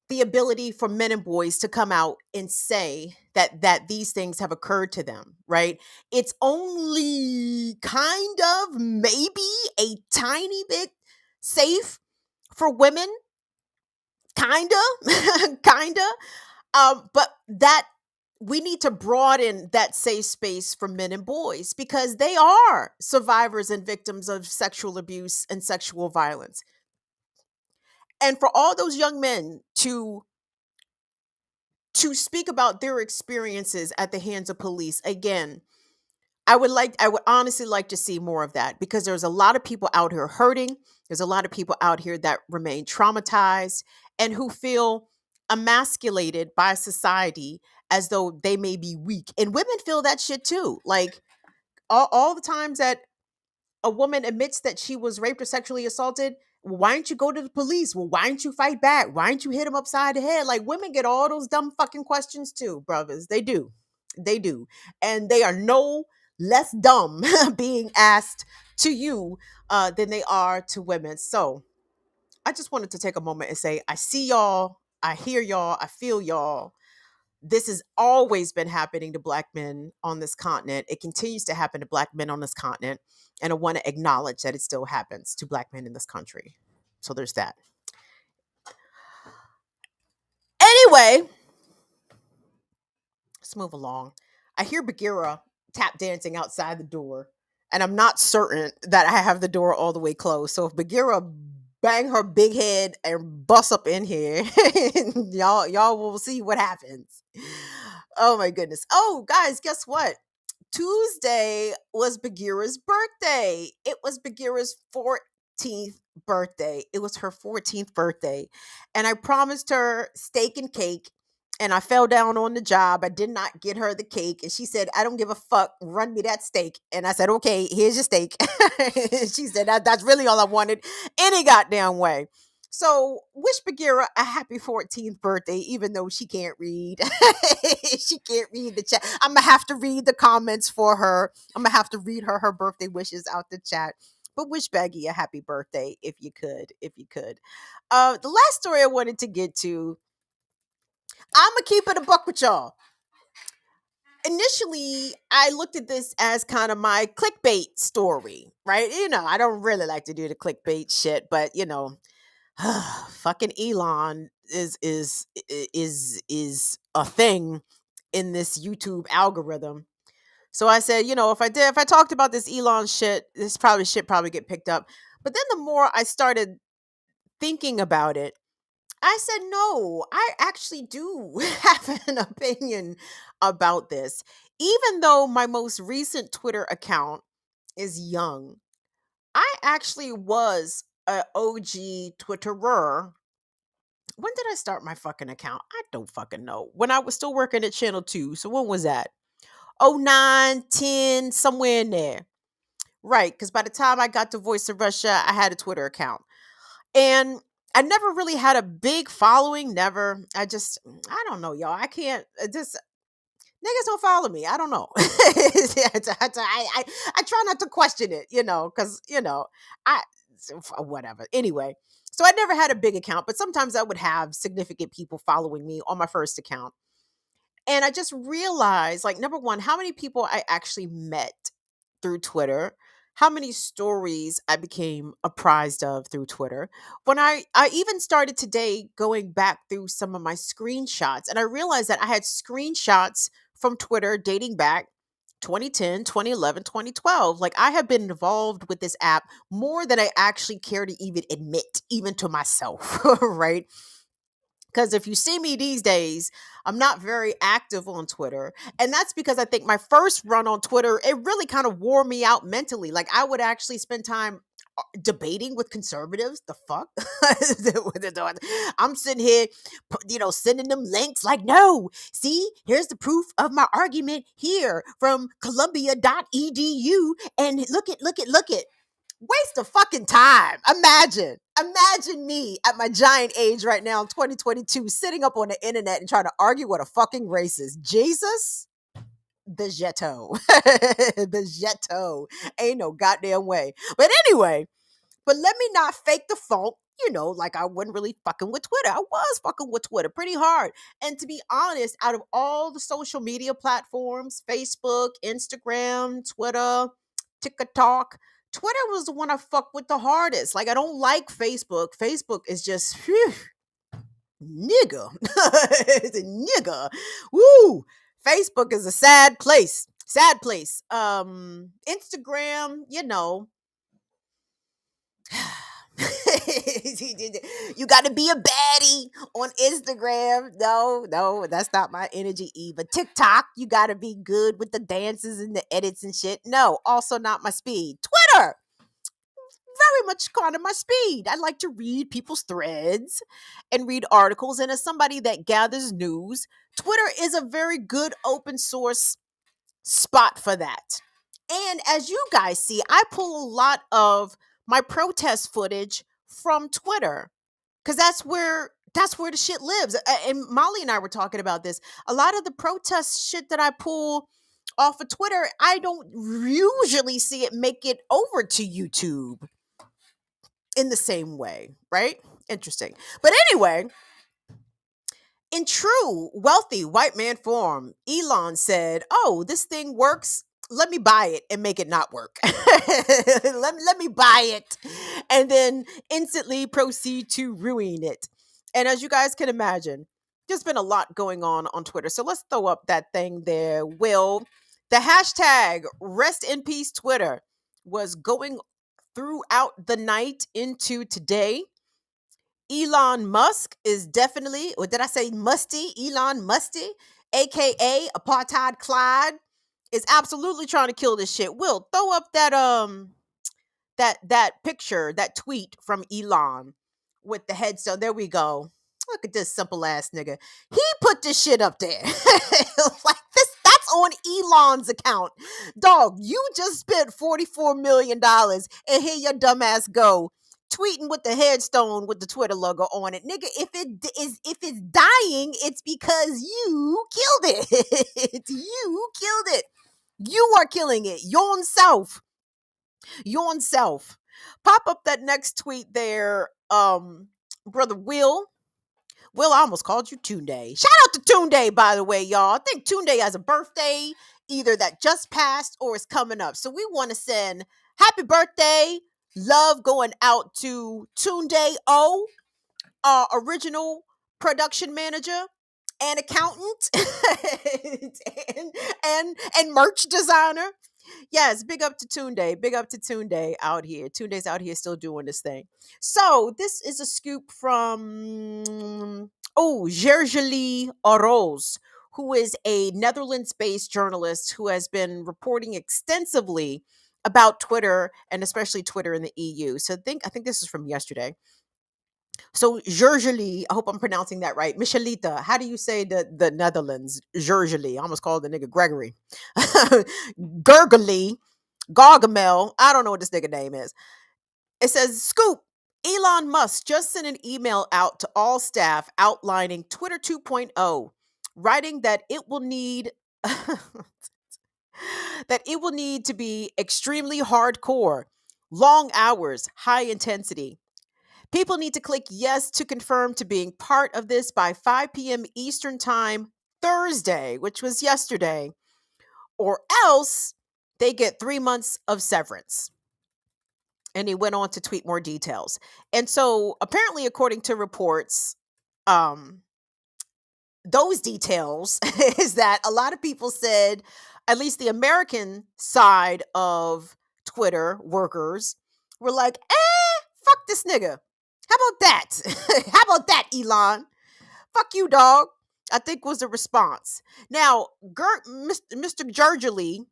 the ability for men and boys to come out and say that these things have occurred to them, right? It's only kind of maybe a tiny bit safe for women, kinda, kinda. But that we need to broaden that safe space for men and boys because they are survivors and victims of sexual abuse and sexual violence. And for all those young men to speak about their experiences at the hands of police, again, I would honestly like to see more of that because there's a lot of people out here hurting. There's a lot of people out here that remain traumatized and who feel emasculated by society as though they may be weak. And women feel that shit too. Like all the times that a woman admits that she was raped or sexually assaulted, why don't you go to the police? Well, why don't you fight back? Why don't you hit him upside the head? Like women get all those dumb fucking questions too, brothers. They do. They do. And they are no less dumb being asked to you than they are to women. So I just wanted to take a moment and say, I see y'all. I hear y'all. I feel y'all. This has always been happening to black men on this continent. It continues to happen to black men on this continent. And I want to acknowledge that it still happens to black men in this country. So there's that. Anyway, let's move along. I hear Bagheera tap dancing outside the door. and I'm not certain that I have the door all the way closed. So if Bagheera bang her big head and bust up in here, y'all will see what happens. Oh my goodness. Oh, guys, guess what? Tuesday was Bagheera's birthday. It was Bagheera's 14th birthday. It was her 14th birthday. And I promised her steak and cake. And I fell down on the job. I did not get her the cake. And she said, I don't give a fuck. Run me that steak. And I said, okay, here's your steak. She said, that's really all I wanted any goddamn way. So wish Bagheera a happy 14th birthday, even though she can't read. She can't read the chat. I'm going to have to read the comments for her. I'm going to have to read her birthday wishes out the chat. But wish Baggy a happy birthday if you could. The last story I wanted to get to, I'm going to keep it a buck with y'all. Initially, I looked at this as kind of my clickbait story, right? I don't really like to do the clickbait shit, but fucking Elon is a thing in this YouTube algorithm. So I said, if I talked about this Elon shit, this probably get picked up. But then the more I started thinking about it, I said, no, I actually do have an opinion about this. Even though my most recent Twitter account is young, I actually was a OG Twitterer. When did I start my fucking account? I don't fucking know. When I was still working at Channel 2. So when was that? 09, 10, somewhere in there. Right, because by the time I got to Voice of Russia, I had a Twitter account. And I never really had a big following. Never. I don't know, y'all. I can't, just, niggas don't follow me. I don't know. I try not to question it, because, whatever. Anyway, so I never had a big account, but sometimes I would have significant people following me on my first account. And I just realized, like, number one, how many people I actually met through Twitter, how many stories I became apprised of through Twitter. When I even started today going back through some of my screenshots, and I realized that I had screenshots from Twitter dating back 2010, 2011, 2012. Like, I have been involved with this app more than I actually care to even admit, even to myself, right? Because if you see me these days, I'm not very active on Twitter. And that's because I think my first run on Twitter, it really kind of wore me out mentally. Like, I would actually spend time debating with conservatives. The fuck? I'm sitting here, sending them links like, no, see, here's the proof of my argument here from Columbia.edu. And look it. Waste of fucking time. Imagine me at my giant age right now in 2022 sitting up on the internet and trying to argue with a fucking racist. Jesus? The Jeto. The Jeto. Ain't no goddamn way. But anyway, let me not fake the funk. Like I wasn't really fucking with Twitter. I was fucking with Twitter pretty hard. And to be honest, out of all the social media platforms, Facebook, Instagram, Twitter, TikTok, Twitter was the one I fuck with the hardest. Like, I don't like Facebook. Facebook is just, nigga. It's a nigga. Woo. Facebook is a sad place. Instagram, you got to be a baddie on Instagram. No, that's not my energy either. TikTok, you got to be good with the dances and the edits and shit. No, also not my speed. Twitter, very much kind of my speed. I like to read people's threads and read articles. And as somebody that gathers news, Twitter is a very good open source spot for that. And as you guys see, I pull a lot of my protest footage from Twitter because that's where the shit lives. And Molly and I were talking about this. A lot of the protest shit that I pull off of Twitter, I don't usually see it make it over to YouTube in the same way, right? Interesting. But anyway, in true wealthy white man form, Elon said, oh, this thing works. Let me buy it and make it not work. let me buy it and then instantly proceed to ruin it. And as you guys can imagine, there's been a lot going on Twitter. So let's throw up that thing there, Will. The hashtag rest in peace Twitter was going throughout the night into today. Elon Musk is definitely, or did I say Musty? Elon Musty, aka Apartheid Clyde, is absolutely trying to kill this shit. Will throw up that picture, that tweet from Elon with the headstone. There we go. Look at this simple ass nigga. He put this shit up there. Like this, that's on Elon's account. Dog, you just spent $44 million and here your dumb ass go. Tweeting with the headstone with the Twitter logo on it. Nigga, if it's dying, it's because you killed it. You killed it. You are killing it. Your own self. Your own self. Pop up that next tweet there, brother Will. Will, I almost called you Tunde. Shout out to Tunde, by the way, y'all. I think Tunde has a birthday, either that just passed or is coming up. So we want to send happy birthday, love going out to Tunde O, original production manager and accountant and merch designer. Yes, big up to Tunde. Big up to Tunde out here. Tunde's out here still doing this thing. So this is a scoop from Gergely Oroz, who is a Netherlands-based journalist who has been reporting extensively about Twitter and especially Twitter in the EU. So I think this is from yesterday. So Gergely, I hope I'm pronouncing that right. Michelita, how do you say the Netherlands? Gergely. I almost called the nigga Gregory. Gergely, Gargamel. I don't know what this nigga name is. It says, Scoop, Elon Musk just sent an email out to all staff outlining Twitter 2.0, writing that it will need to be extremely hardcore, long hours, high intensity. People need to click yes to confirm to being part of this by 5 p.m. Eastern Time Thursday, which was yesterday, or else they get 3 months of severance. And he went on to tweet more details. And so apparently, according to reports, those details is that a lot of people said, at least the American side of Twitter workers were like, fuck this nigga. How about that? How about that, Elon? Fuck you, dog. I think was the response. Now, Mr. Gergely,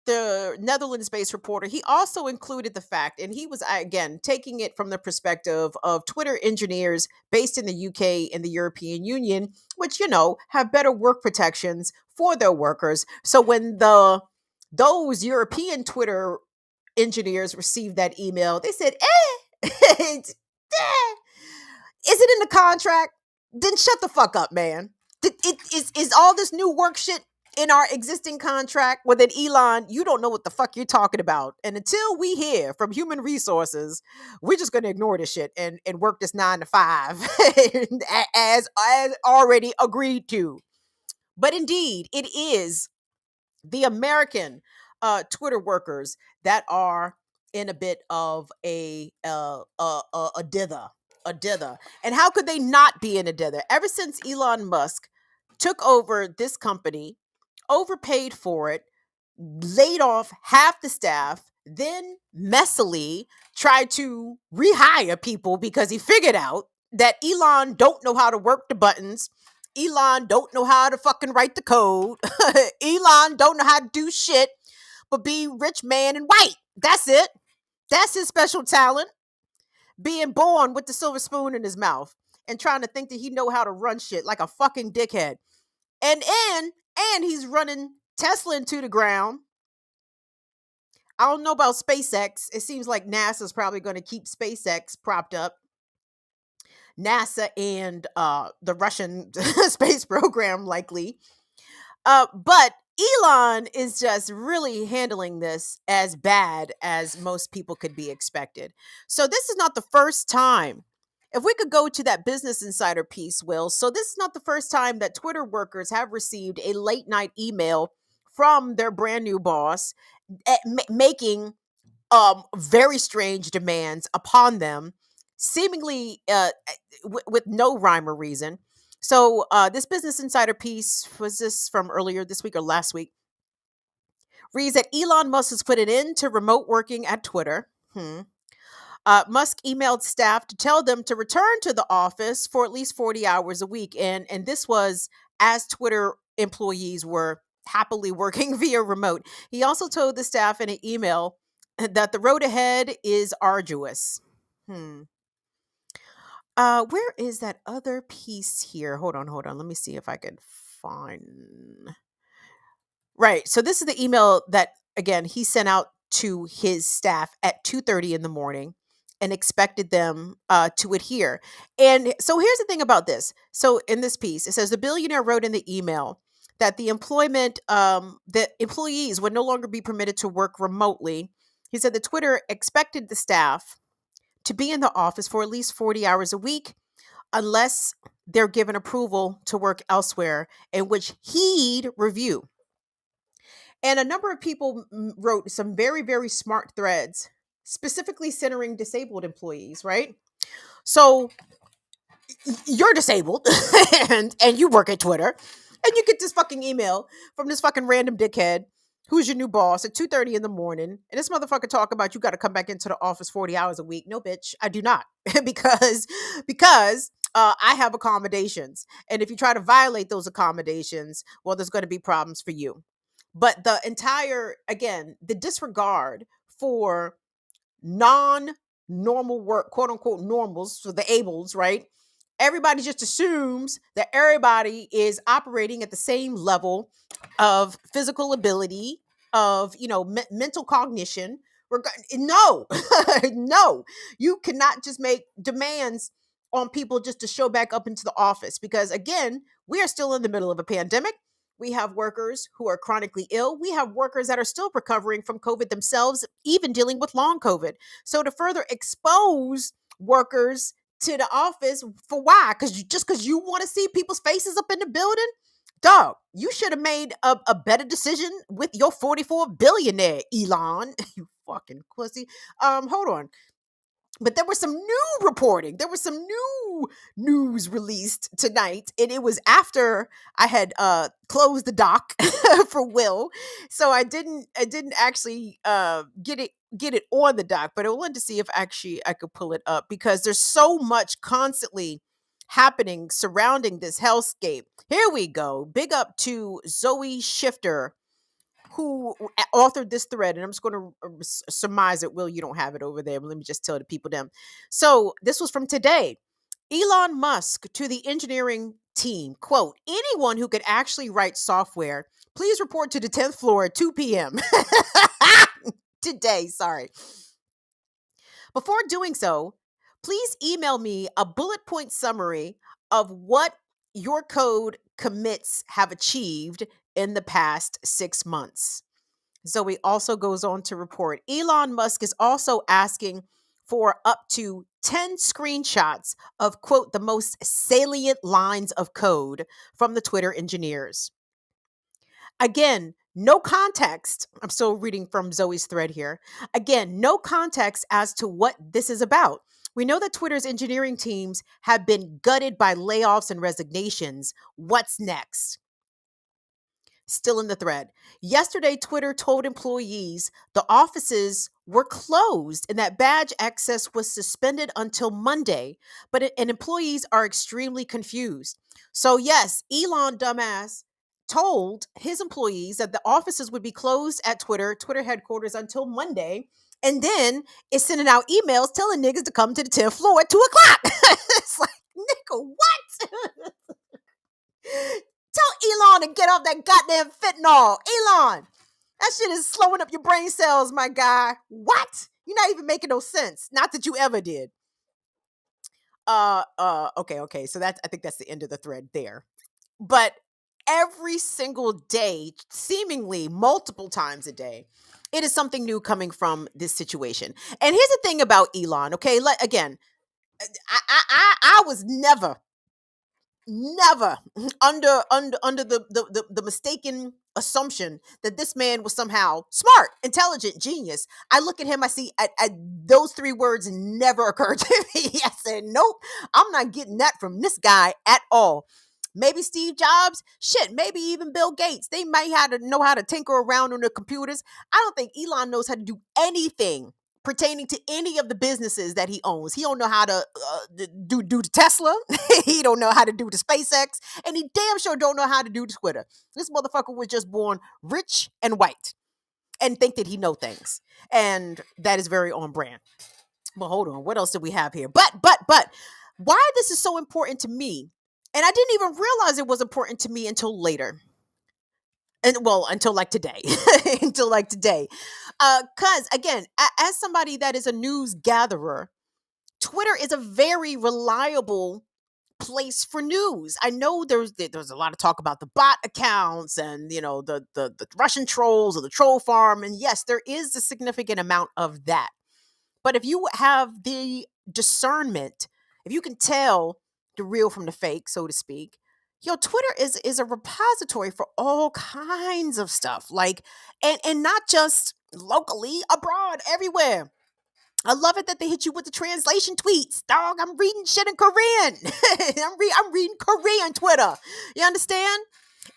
the Netherlands-based reporter, he also included the fact, and he was, again, taking it from the perspective of Twitter engineers based in the UK and the European Union, which, have better work protections for their workers. So when those European Twitter engineers received that email, they said, is it in the contract? Then shut the fuck up, man. Is all this new work shit in our existing contract? Well, then, Elon, you don't know what the fuck you're talking about. And until we hear from human resources, we're just going to ignore this shit and work this 9 to 5 as already agreed to. But indeed, it is the American Twitter workers that are in a bit of a dither. And how could they not be in a dither? Ever since Elon Musk took over this company, overpaid for it, laid off half the staff, then messily tried to rehire people because he figured out that Elon don't know how to work the buttons. Elon don't know how to fucking write the code. Elon don't know how to do shit but be rich man and white. That's it. That's his special talent. Being born with the silver spoon in his mouth and trying to think that he know how to run shit like a fucking dickhead. And he's running Tesla into the ground. I don't know about SpaceX. It seems like NASA's probably going to keep SpaceX propped up. NASA and the Russian space program likely. But Elon is just really handling this as bad as most people could be expected. So this is not the first time. If we could go to that Business Insider piece, Will. So this is not the first time that Twitter workers have received a late night email from their brand new boss making very strange demands upon them, seemingly with no rhyme or reason. So this Business Insider piece, was this from earlier this week or last week, reads that Elon Musk has put an end to remote working at Twitter. Musk emailed staff to tell them to return to the office for at least 40 hours a week. And this was as Twitter employees were happily working via remote. He also told the staff in an email that the road ahead is arduous. Where is that other piece here? Hold on. Let me see if I can find. Right. So this is the email that again he sent out to his staff at 2:30 in the morning and expected them to adhere. And so here's the thing about this. So in this piece, it says the billionaire wrote in the email that the employees would no longer be permitted to work remotely. He said that Twitter expected the staff to be in the office for at least 40 hours a week unless they're given approval to work elsewhere, in which he'd review. And a number of people wrote some very, very smart threads, specifically centering disabled employees, right? So you're disabled and you work at Twitter and you get this fucking email from this fucking random dickhead who's your new boss at 2:30 in the morning. And this motherfucker talk about you got to come back into the office 40 hours a week. No, bitch, I do not. because I have accommodations. And if you try to violate those accommodations, well, there's going to be problems for you. But the entire, again, the disregard for non-normal work, quote unquote normals, so the ables, right? Everybody just assumes that everybody is operating at the same level of physical ability, of, mental cognition. No, no, you cannot just make demands on people just to show back up into the office because, again, we are still in the middle of a pandemic. We have workers who are chronically ill. We have workers that are still recovering from COVID themselves, even dealing with long COVID. So to further expose workers to the office for why? Because you want to see people's faces up in the building? Dog, you should have made a better decision with your 44 billionaire, Elon. You fucking pussy. Hold on. But there was some new reporting. There was some new news released tonight, and it was after I had closed the doc for Will, so I didn't actually get it on the doc. But I wanted to see if actually I could pull it up because there's so much constantly happening surrounding this hellscape. Here we go. Big up to Zoe Shifter, who authored this thread, and I'm just going to surmise it. Will, you don't have it over there, but let me just tell the people them. So this was from today. Elon Musk to the engineering team, quote, anyone who could actually write software, please report to the 10th floor at 2 p.m. Today, sorry. Before doing so, please email me a bullet point summary of what your code commits have achieved in the past 6 months. Zoe also goes on to report Elon Musk is also asking for up to 10 screenshots of, quote, the most salient lines of code from the Twitter engineers. Again, no context. I'm still reading from Zoe's thread here. Again, no context as to what this is about. We know that Twitter's engineering teams have been gutted by layoffs and resignations. What's next? Still in the thread. Yesterday, Twitter told employees the offices were closed and that badge access was suspended until Monday, and employees are extremely confused. So yes, Elon dumbass told his employees that the offices would be closed at Twitter headquarters until Monday, and then is sending out emails telling niggas to come to the 10th floor at 2 o'clock. It's like, nigga, what? Tell Elon to get off that goddamn fentanyl. Elon, that shit is slowing up your brain cells, my guy. What? You're not even making no sense. Not that you ever did. Okay. So I think that's the end of the thread there. But every single day, seemingly multiple times a day, it is something new coming from this situation. And here's the thing about Elon, okay? Again, I was never under the mistaken assumption that this man was somehow smart, intelligent, genius. I look at him, I see those 3 words never occurred to me. I said, nope, I'm not getting that from this guy at all. Maybe Steve Jobs, shit, maybe even Bill Gates. They might have to know how to tinker around on the computers. I don't think Elon knows how to do anything pertaining to any of the businesses that he owns. He don't know how to do the Tesla. He don't know how to do the SpaceX, and he damn sure don't know how to do the Twitter. This motherfucker was just born rich and white and think that he know things, and that is very on brand. Well, hold on. What else do we have here? But why this is so important to me, and I didn't even realize it was important to me until later. And well, until like today, until like today. Cause again, as somebody that is a news gatherer, Twitter is a very reliable place for news. I know there's a lot of talk about the bot accounts and the Russian trolls or the troll farm. And yes, there is a significant amount of that. But if you have the discernment, if you can tell the real from the fake, so to speak, Twitter is a repository for all kinds of stuff. Like, and not just locally, abroad, everywhere. I love it that they hit you with the translation tweets. Dog, I'm reading shit in Korean. I'm reading Korean Twitter. You understand?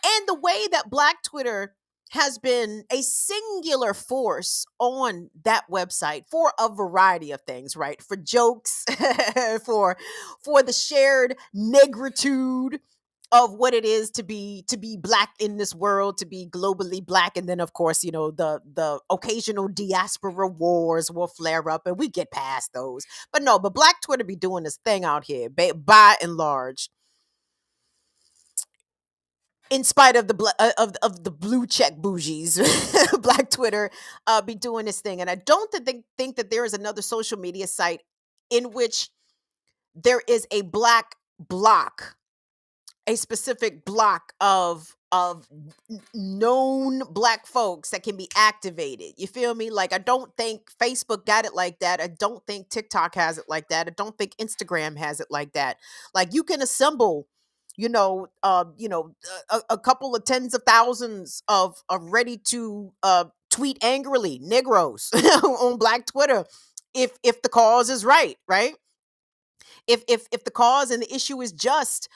And the way that Black Twitter has been a singular force on that website for a variety of things, right? For jokes, for the shared negritude of what it is to be Black in this world, to be globally Black. And then of course, the occasional diaspora wars will flare up and we get past those. But Black Twitter be doing this thing out here by and large, in spite of of the blue check bougies. Black Twitter be doing this thing. And I don't think that there is another social media site in which there is a Black block, a specific block of known Black folks that can be activated. You feel me? Like, I don't think Facebook got it like that. I don't think TikTok has it like that. I don't think Instagram has it like that. Like, you can assemble a couple of tens of thousands of ready to tweet angrily Negroes on Black Twitter if the cause is right. If the cause and the issue is just,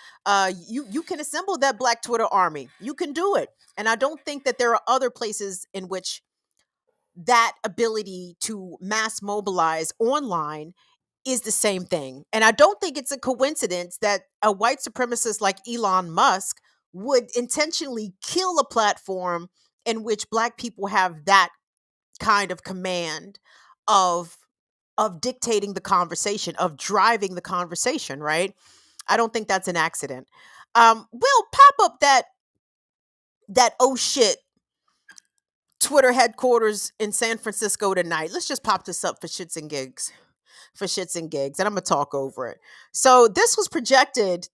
you can assemble that Black Twitter army. You can do it. And I don't think that there are other places in which that ability to mass mobilize online is the same thing. And I don't think it's a coincidence that a white supremacist like Elon Musk would intentionally kill a platform in which Black people have that kind of command of dictating the conversation, of driving the conversation, right? I don't think that's an accident. We'll pop up that oh shit Twitter headquarters in San Francisco tonight. Let's just pop this up for shits and gigs. And I'm gonna talk over it. So this was projected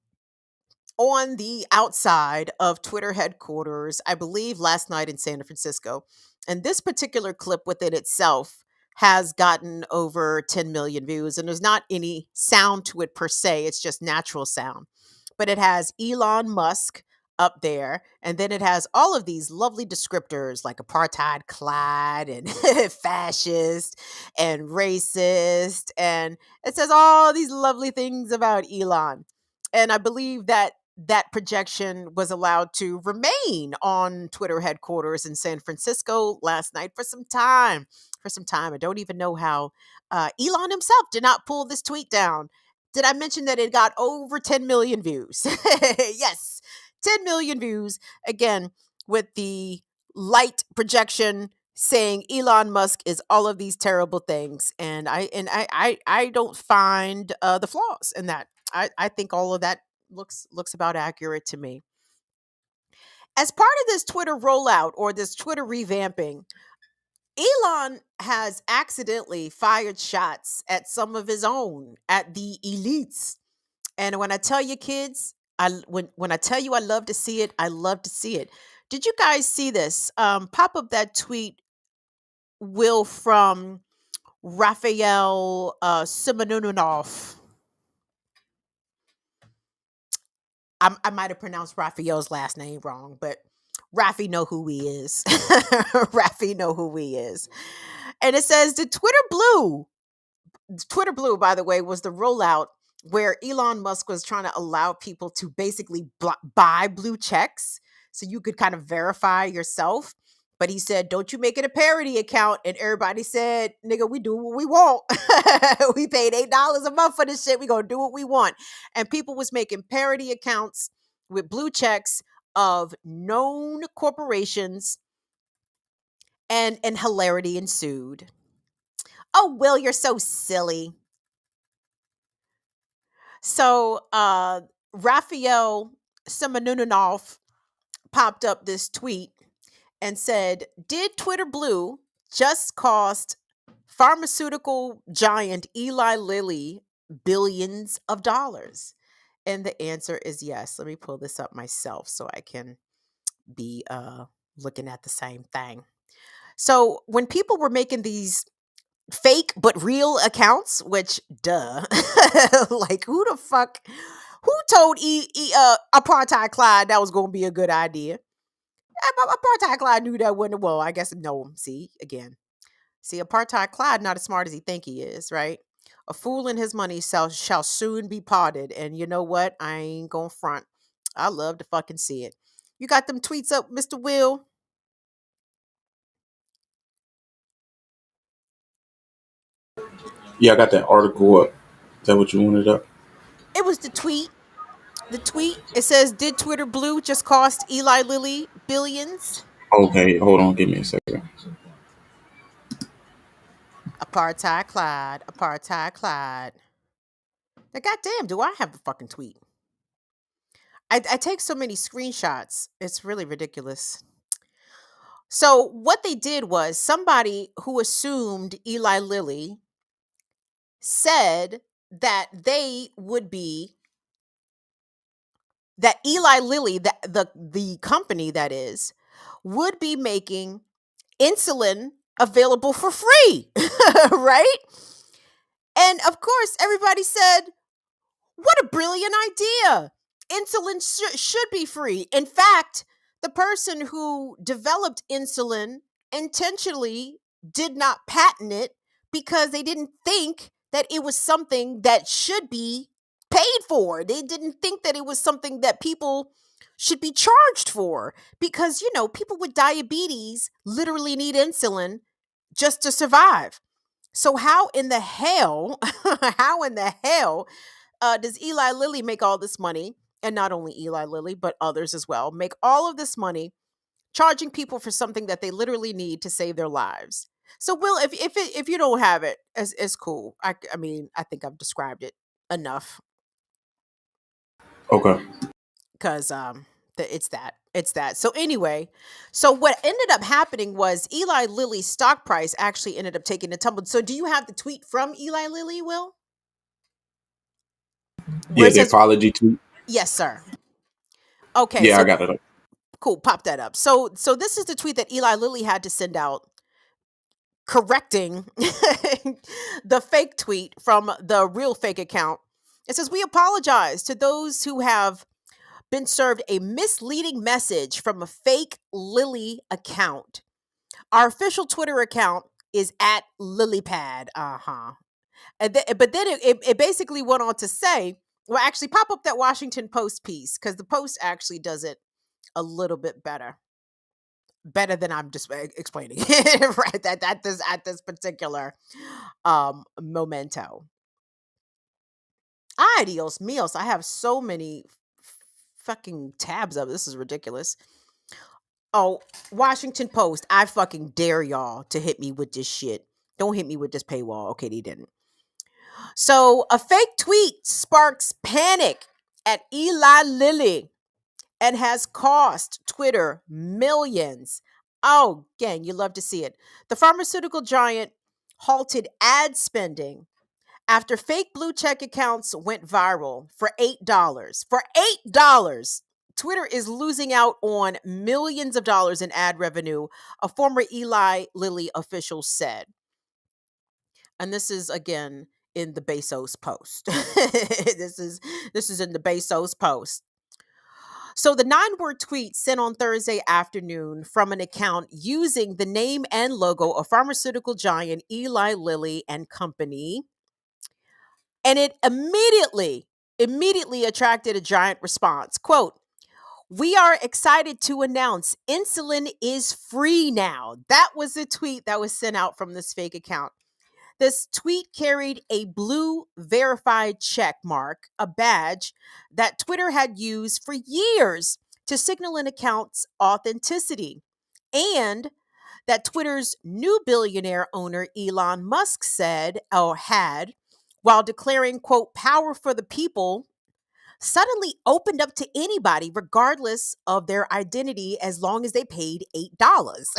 on the outside of Twitter headquarters, I believe last night in San Francisco. And this particular clip within itself has gotten over 10 million views. And there's not any sound to it per se, it's just natural sound. But it has Elon Musk up there. And then it has all of these lovely descriptors like apartheid clad and fascist and racist. And it says all these lovely things about Elon. And I believe that projection was allowed to remain on Twitter headquarters in San Francisco last night for some time. I don't even know how Elon himself did not pull this tweet down. Did I mention that it got over 10 million views? Yes, 10 million views. Again, with the light projection saying Elon Musk is all of these terrible things. And I don't find the flaws in that. I think all of that looks about accurate to me. As part of this Twitter rollout or this Twitter revamping, Elon has accidentally fired shots at some of his own, at the elites. And when I tell you, kids, when I tell you I love to see it, I love to see it. Did you guys see this? Pop up that tweet, Will, from Raphael Simononov. I might have pronounced Raphael's last name wrong, but Rafi know who he is. Rafi know who he is. And it says the Twitter Blue, by the way, was the rollout where Elon Musk was trying to allow people to basically buy blue checks so you could kind of verify yourself. But he said, don't you make it a parody account. And everybody said, nigga, we do what we want. We paid $8 a month for this shit. We gonna do what we want. And people was making parody accounts with blue checks of known corporations, and hilarity ensued. Oh, Will, you're so silly. So Raphael Semenunov popped up this tweet and said, did Twitter Blue just cost pharmaceutical giant Eli Lilly billions of dollars? And the answer is yes. Let me pull this up myself so I can be looking at the same thing. So when people were making these fake but real accounts, which duh, like who the fuck, who told Apartheid Clyde that was going to be a good idea? Apartheid Clyde knew that wouldn't. Well, I guess no. See again. See, Apartheid Clyde not as smart as he think he is, right? A fool and his money shall soon be parted. And you know what? I ain't gonna front. I love to fucking see it. You got them tweets up, Mr. Will? Yeah, I got that article up. Is that what you wanted up? It was the tweet. The tweet. It says, "Did Twitter Blue just cost Eli Lilly billions?" Okay, hold on, give me a second. Apartheid Clyde. Apartheid Clyde. Now, goddamn, do I have the fucking tweet? I take so many screenshots. It's really ridiculous. So what they did was somebody who assumed Eli Lilly said that they would be that Eli Lilly, the company that is, would be making insulin available for free, right? And of course, everybody said, what a brilliant idea. Insulin should be free. In fact, the person who developed insulin intentionally did not patent it because they didn't think that it was something that should be paid for. They didn't think that it was something that people should be charged for because, people with diabetes literally need insulin just to survive. So how in the hell, does Eli Lilly make all this money? And not only Eli Lilly, but others as well, make all of this money charging people for something that they literally need to save their lives. So, Will, if you don't have it, it's cool. I mean, I think I've described it enough Okay. because it's that. So anyway, so what ended up happening was Eli Lilly's stock price actually ended up taking a tumble. So, do you have the tweet from Eli Lilly, Will? Where Yeah, it the says, apology tweet. yes, sir. Okay, Yeah, I so got it up. cool, pop that up. So this is the tweet that Eli Lilly had to send out correcting the fake tweet from the real fake account. It says, "We apologize to those who have been served a misleading message from a fake Lilly account. Our official Twitter account is at LilyPad." But then it basically went on to say, well, actually pop up that Washington Post piece because the Post actually does it a little bit better than I'm just explaining right at this particular momento. Ay, Dios míos, I have so many fucking tabs up. This is ridiculous. Oh, Washington Post, I fucking dare y'all to hit me with this shit. Don't hit me with this paywall. Okay, they didn't. So a fake tweet sparks panic at Eli Lilly and has cost Twitter millions. Oh, gang, you love to see it. The pharmaceutical giant halted ad spending after fake blue check accounts went viral for $8. For $8, Twitter is losing out on millions of dollars in ad revenue, a former Eli Lilly official said. And this is again in the Bezos Post. this is in the Bezos Post. So the 9-word tweet sent on Thursday afternoon from an account using the name and logo of pharmaceutical giant Eli Lilly and Company. And it immediately attracted a giant response. Quote, "We are excited to announce insulin is free now." That was the tweet that was sent out from this fake account. This tweet carried a blue verified check mark, a badge that Twitter had used for years to signal an account's authenticity, and that Twitter's new billionaire owner, Elon Musk, said or had, while declaring, quote, "power for the people," suddenly opened up to anybody, regardless of their identity, as long as they paid $8.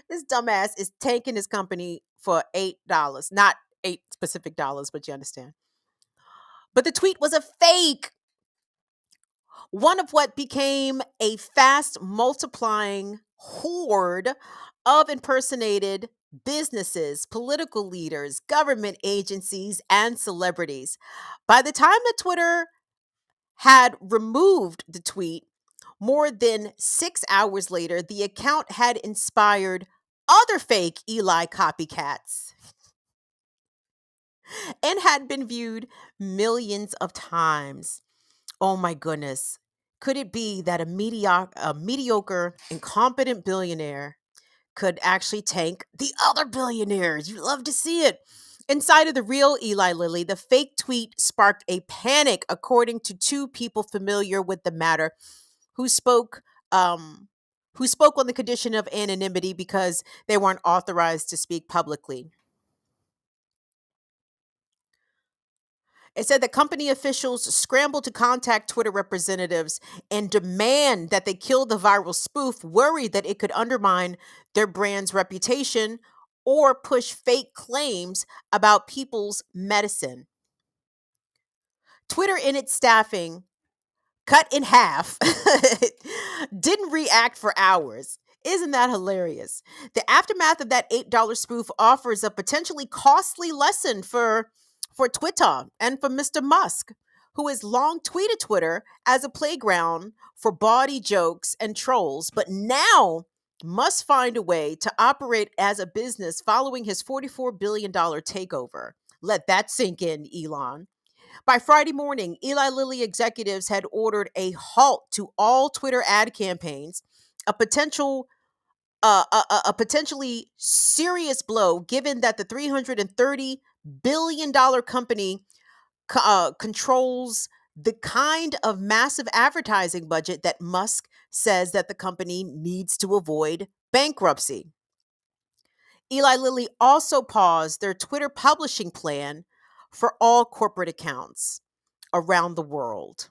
This dumbass is taking his company for $8, not eight specific dollars, but you understand. But the tweet was a fake, one of what became a fast multiplying horde of impersonated businesses, political leaders, government agencies, and celebrities. By the time that Twitter had removed the tweet, more than 6 hours later, the account had inspired other fake Eli copycats and had been viewed millions of times. Oh my goodness. Could it be that a mediocre, incompetent billionaire could actually tank the other billionaires? You love to see it. Inside of the real Eli Lilly, the fake tweet sparked a panic, according to two people familiar with the matter, who spoke um, who spoke on the condition of anonymity because they weren't authorized to speak publicly. It said that company officials scrambled to contact Twitter representatives and demand that they kill the viral spoof, worried that it could undermine their brand's reputation or push fake claims about people's medicine. Twitter, in its staffing, cut in half, didn't react for hours. Isn't that hilarious? The aftermath of that $8 spoof offers a potentially costly lesson for Twitter and for Mr. Musk, who has long tweeted Twitter as a playground for bawdy jokes and trolls, but now must find a way to operate as a business following his $44 billion takeover. Let that sink in, Elon. By Friday morning, Eli Lilly executives had ordered a halt to all Twitter ad campaigns, a potentially serious blow, given that the $330 billion company controls the kind of massive advertising budget that Musk says that the company needs to avoid bankruptcy. Eli Lilly also paused their Twitter publishing plan for all corporate accounts around the world.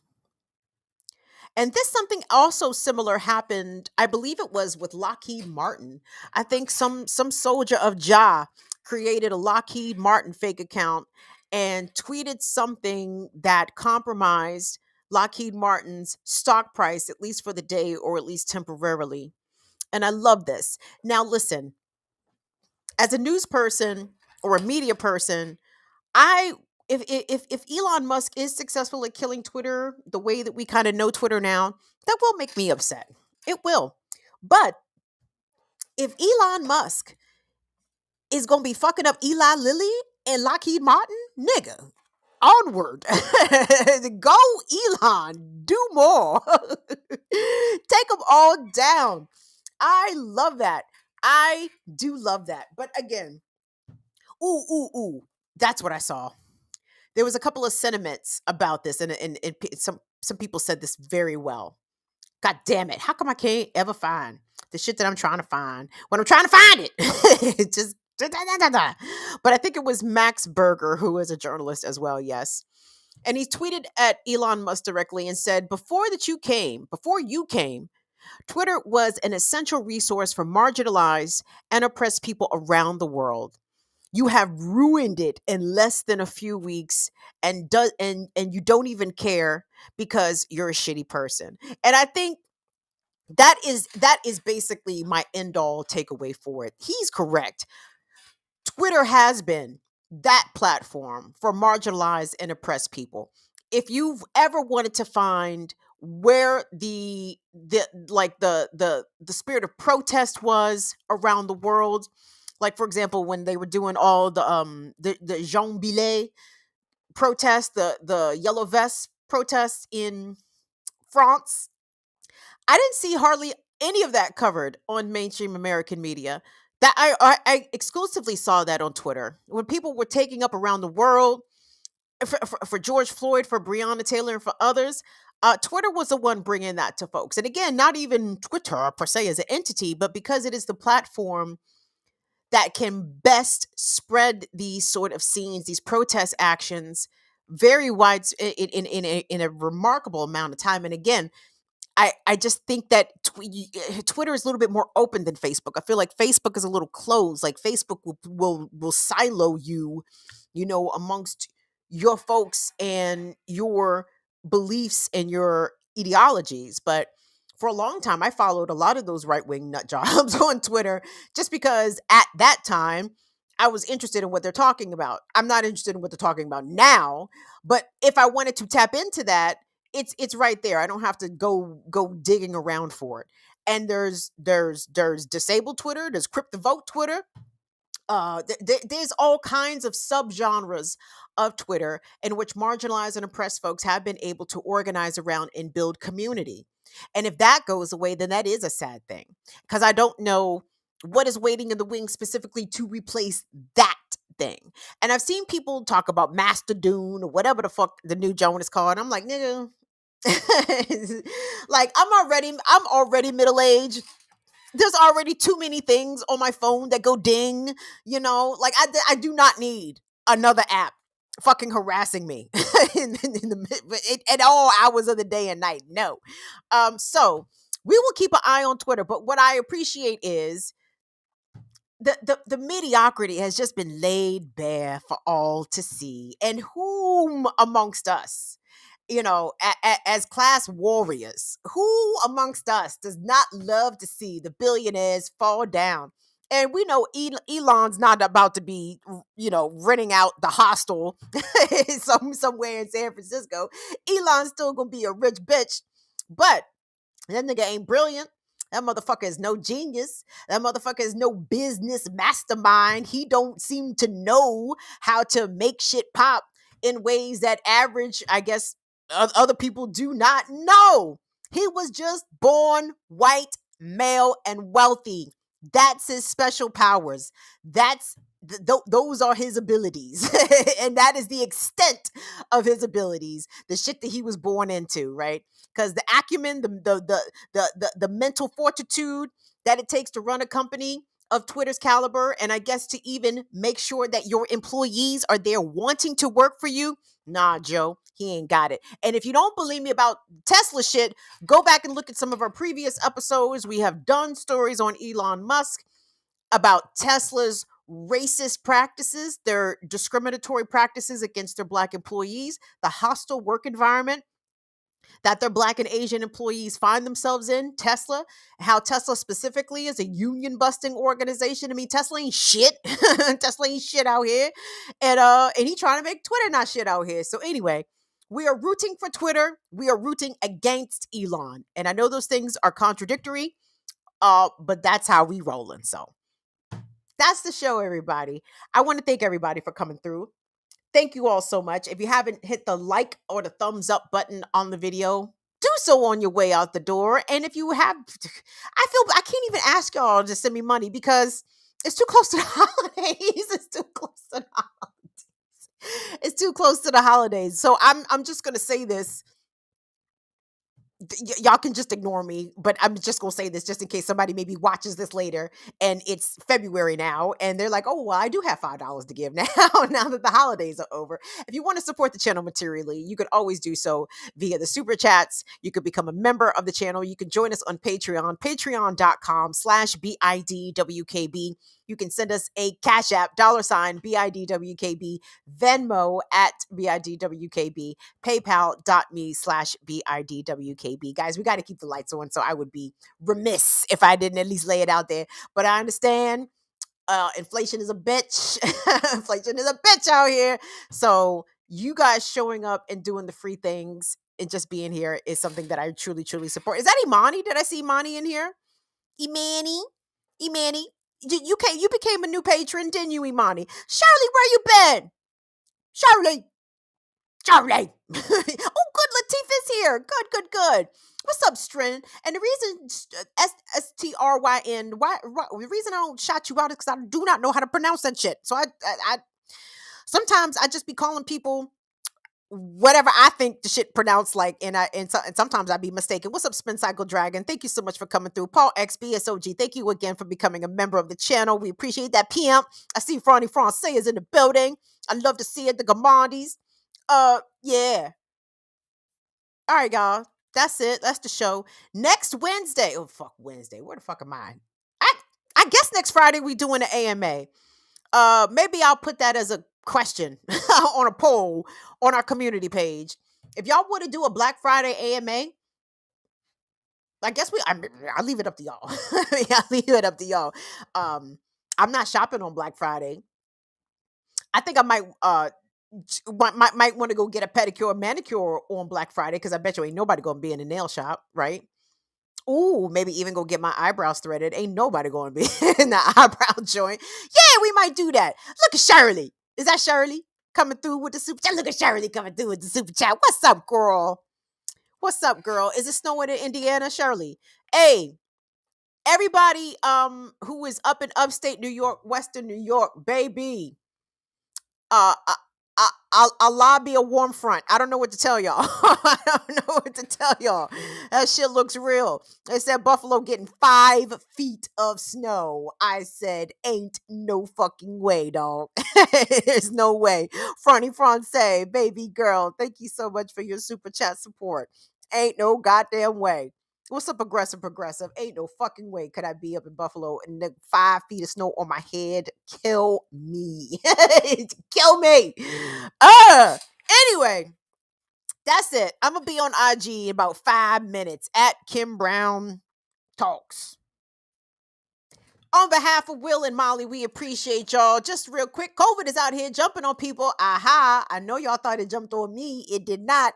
And this something also similar happened, I believe it was with Lockheed Martin. I think some soldier of Jah created a Lockheed Martin fake account and tweeted something that compromised Lockheed Martin's stock price, at least for the day or at least temporarily. And I love this. Now listen, as a news person or a media person, I if Elon Musk is successful at killing Twitter the way that we kind of know Twitter now, that will make me upset. It will. But if Elon Musk is gonna be fucking up Eli Lilly and Lockheed Martin, nigga, onward. Go Elon, do more. Take them all down. I love that. I do love that. But again, ooh. That's what I saw. There was a couple of sentiments about this, and some people said this very well. God damn it! How come I can't ever find the shit that I'm trying to find when I'm trying to find it? It just da, da, da, da, da. But I think it was Max Berger, who is a journalist as well. Yes, and he tweeted at Elon Musk directly and said, before you came, Twitter was an essential resource for marginalized and oppressed people around the world. You have ruined it in less than a few weeks, and you don't even care because you're a shitty person. And I think that is basically my end all takeaway for it. He's correct. Twitter has been that platform for marginalized and oppressed people. If you've ever wanted to find where the spirit of protest was around the world, Like, for example, when they were doing all the Jean Billet protest, the yellow vest protest in France, I didn't see hardly any of that covered on mainstream American media. That I exclusively saw that on Twitter when people were taking up around the world for George Floyd, for Breonna Taylor, and for others. Twitter was the one bringing that to folks, and again, not even Twitter per se as an entity, but because it is the platform that can best spread these sort of scenes, these protest actions, very wide in a remarkable amount of time. And again, I just think that Twitter is a little bit more open than Facebook. I feel like Facebook is a little closed. Like Facebook will silo you, amongst your folks and your beliefs and your ideologies. But for a long time, I followed a lot of those right wing nut jobs on Twitter just because at that time I was interested in what they're talking about. I'm not interested in what they're talking about now, but if I wanted to tap into that, it's right there. I don't have to go digging around for it. And there's disabled Twitter, there's crypto vote Twitter. There's all kinds of subgenres of Twitter in which marginalized and oppressed folks have been able to organize around and build community. And if that goes away, then that is a sad thing, because I don't know what is waiting in the wings specifically to replace that thing. And I've seen people talk about Master Dune or whatever the fuck the new Joan is called. I'm like, nigga, like I'm already middle aged. There's already too many things on my phone that go ding, like I do not need another app fucking harassing me at all hours of the day and night. No. So we will keep an eye on Twitter, but what I appreciate is the mediocrity has just been laid bare for all to see. And whom amongst us, as class warriors, who amongst us does not love to see the billionaires fall down? And we know Elon's not about to be, renting out the hostel somewhere in San Francisco. Elon's still gonna be a rich bitch, but that nigga ain't brilliant. That motherfucker is no genius. That motherfucker is no business mastermind. He don't seem to know how to make shit pop in ways that average, I guess, other people do not know. He was just born white, male, and wealthy. That's his special powers. Those are his abilities. And that is the extent of his abilities, the shit that he was born into, right? Because the acumen, the mental fortitude that it takes to run a company of Twitter's caliber, and I guess to even make sure that your employees are there wanting to work for you, nah, Joe, he ain't got it. And if you don't believe me about Tesla shit, go back and look at some of our previous episodes. We have done stories on Elon Musk about Tesla's racist practices, their discriminatory practices against their Black employees, the hostile work environment that their Black and Asian employees find themselves in. Tesla, how Tesla specifically is a union busting organization. I mean, Tesla ain't shit. Tesla ain't shit out here. And he trying to make Twitter not shit out here. So anyway, we are rooting for Twitter. We are rooting against Elon. And I know those things are contradictory, but that's how we rolling. So that's the show, everybody. I want to thank everybody for coming through. Thank you all so much. If you haven't hit the like or the thumbs up button on the video, do so on your way out the door. And if you have, I can't even ask y'all to send me money because it's too close to the holidays. It's too close to the holidays. It's too close to the holidays. So I'm just going to say this. Y'all can just ignore me, but I'm just gonna say this just in case somebody maybe watches this later and it's February now and they're like, oh well, I do have $5 to give now that the holidays are over. If you want to support the channel materially, you could always do so via the super chats. You could become a member of the channel. You can join us on Patreon, patreon.com/BIDWKB. You can send us a Cash App, $BIDWKB, Venmo at BIDWKB, PayPal.me/BIDWKB. Guys, we got to keep the lights on, so I would be remiss if I didn't at least lay it out there. But I understand inflation is a bitch. Inflation is a bitch out here. So you guys showing up and doing the free things and just being here is something that I truly, truly support. Is that Imani? Did I see Imani in here? Imani? You became a new patron, didn't you, Imani? Shirley, where you been? Shirley. Charlie. Oh, good. Latifah's here. Good. What's up, Strin? And the reason STRYN, the reason I don't shout you out is because I do not know how to pronounce that shit. So I sometimes I just be calling people whatever I think the shit pronounced like, and sometimes I'd be mistaken. What's up, Spin Cycle Dragon? Thank you so much for coming through. Paul XBSOG, thank you again for becoming a member of the channel. We appreciate that. PM, I see Franny Francais is in the building. I love to see it. The Gamardis. Yeah. All right, y'all. That's it. That's the show. Next Wednesday. Oh, fuck Wednesday. Where the fuck am I? I guess next Friday we doing an AMA. Maybe I'll put that as a question on a poll on our community page. If y'all want to do a Black Friday AMA, I guess I'll leave it up to y'all. I'll leave it up to y'all. I'm not shopping on Black Friday. I think I might want to go get a pedicure or manicure on Black Friday because I bet you ain't nobody gonna be in the nail shop, right? Ooh, maybe even go get my eyebrows threaded. Ain't nobody gonna be in the eyebrow joint. Yeah, we might do that. Look at Shirley. Is that Shirley coming through with the super chat? Look at Shirley coming through with the super chat. What's up, girl? What's up, girl? Is it snowing in Indiana, Shirley? Hey, everybody who is up in upstate New York, Western New York, baby. I'll lobby a warm front. I don't know what to tell y'all. I don't know what to tell y'all. That shit looks real. They said Buffalo getting 5 feet of snow. I said, ain't no fucking way, dog. There's no way. Franny Francais, baby girl, thank you so much for your super chat support. Ain't no goddamn way. What's up, progressive? Ain't no fucking way could I be up in Buffalo and the 5 feet of snow on my head. Kill me. Kill me. Anyway, that's it. I'm gonna be on IG in about 5 minutes at Kim Brown Talks. On behalf of Will and Molly, we appreciate y'all. Just real quick, COVID is out here jumping on people. Aha, I know y'all thought it jumped on me. It did not,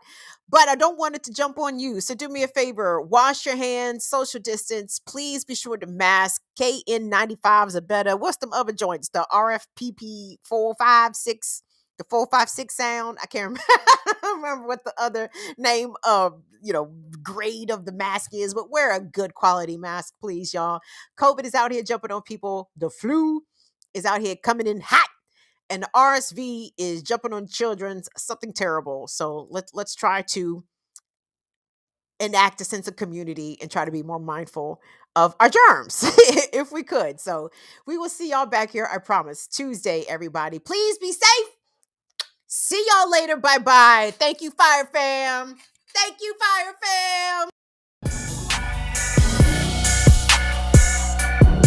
but I don't want it to jump on you. So do me a favor, wash your hands, social distance. Please be sure to mask. KN95s are better. What's them other joints? The RFPP 456, the 456 sound. I can't remember what the other name of, grade of the mask is, but wear a good quality mask, please, y'all. COVID is out here jumping on people. The flu is out here coming in hot, and the RSV is jumping on children's. Something terrible. So let's try to enact a sense of community and try to be more mindful of our germs if we could. So we will see y'all back here. I promise. Tuesday, everybody. Please be safe. See y'all later. Bye bye. Thank you, Fire Fam. Thank you, Fire Fam.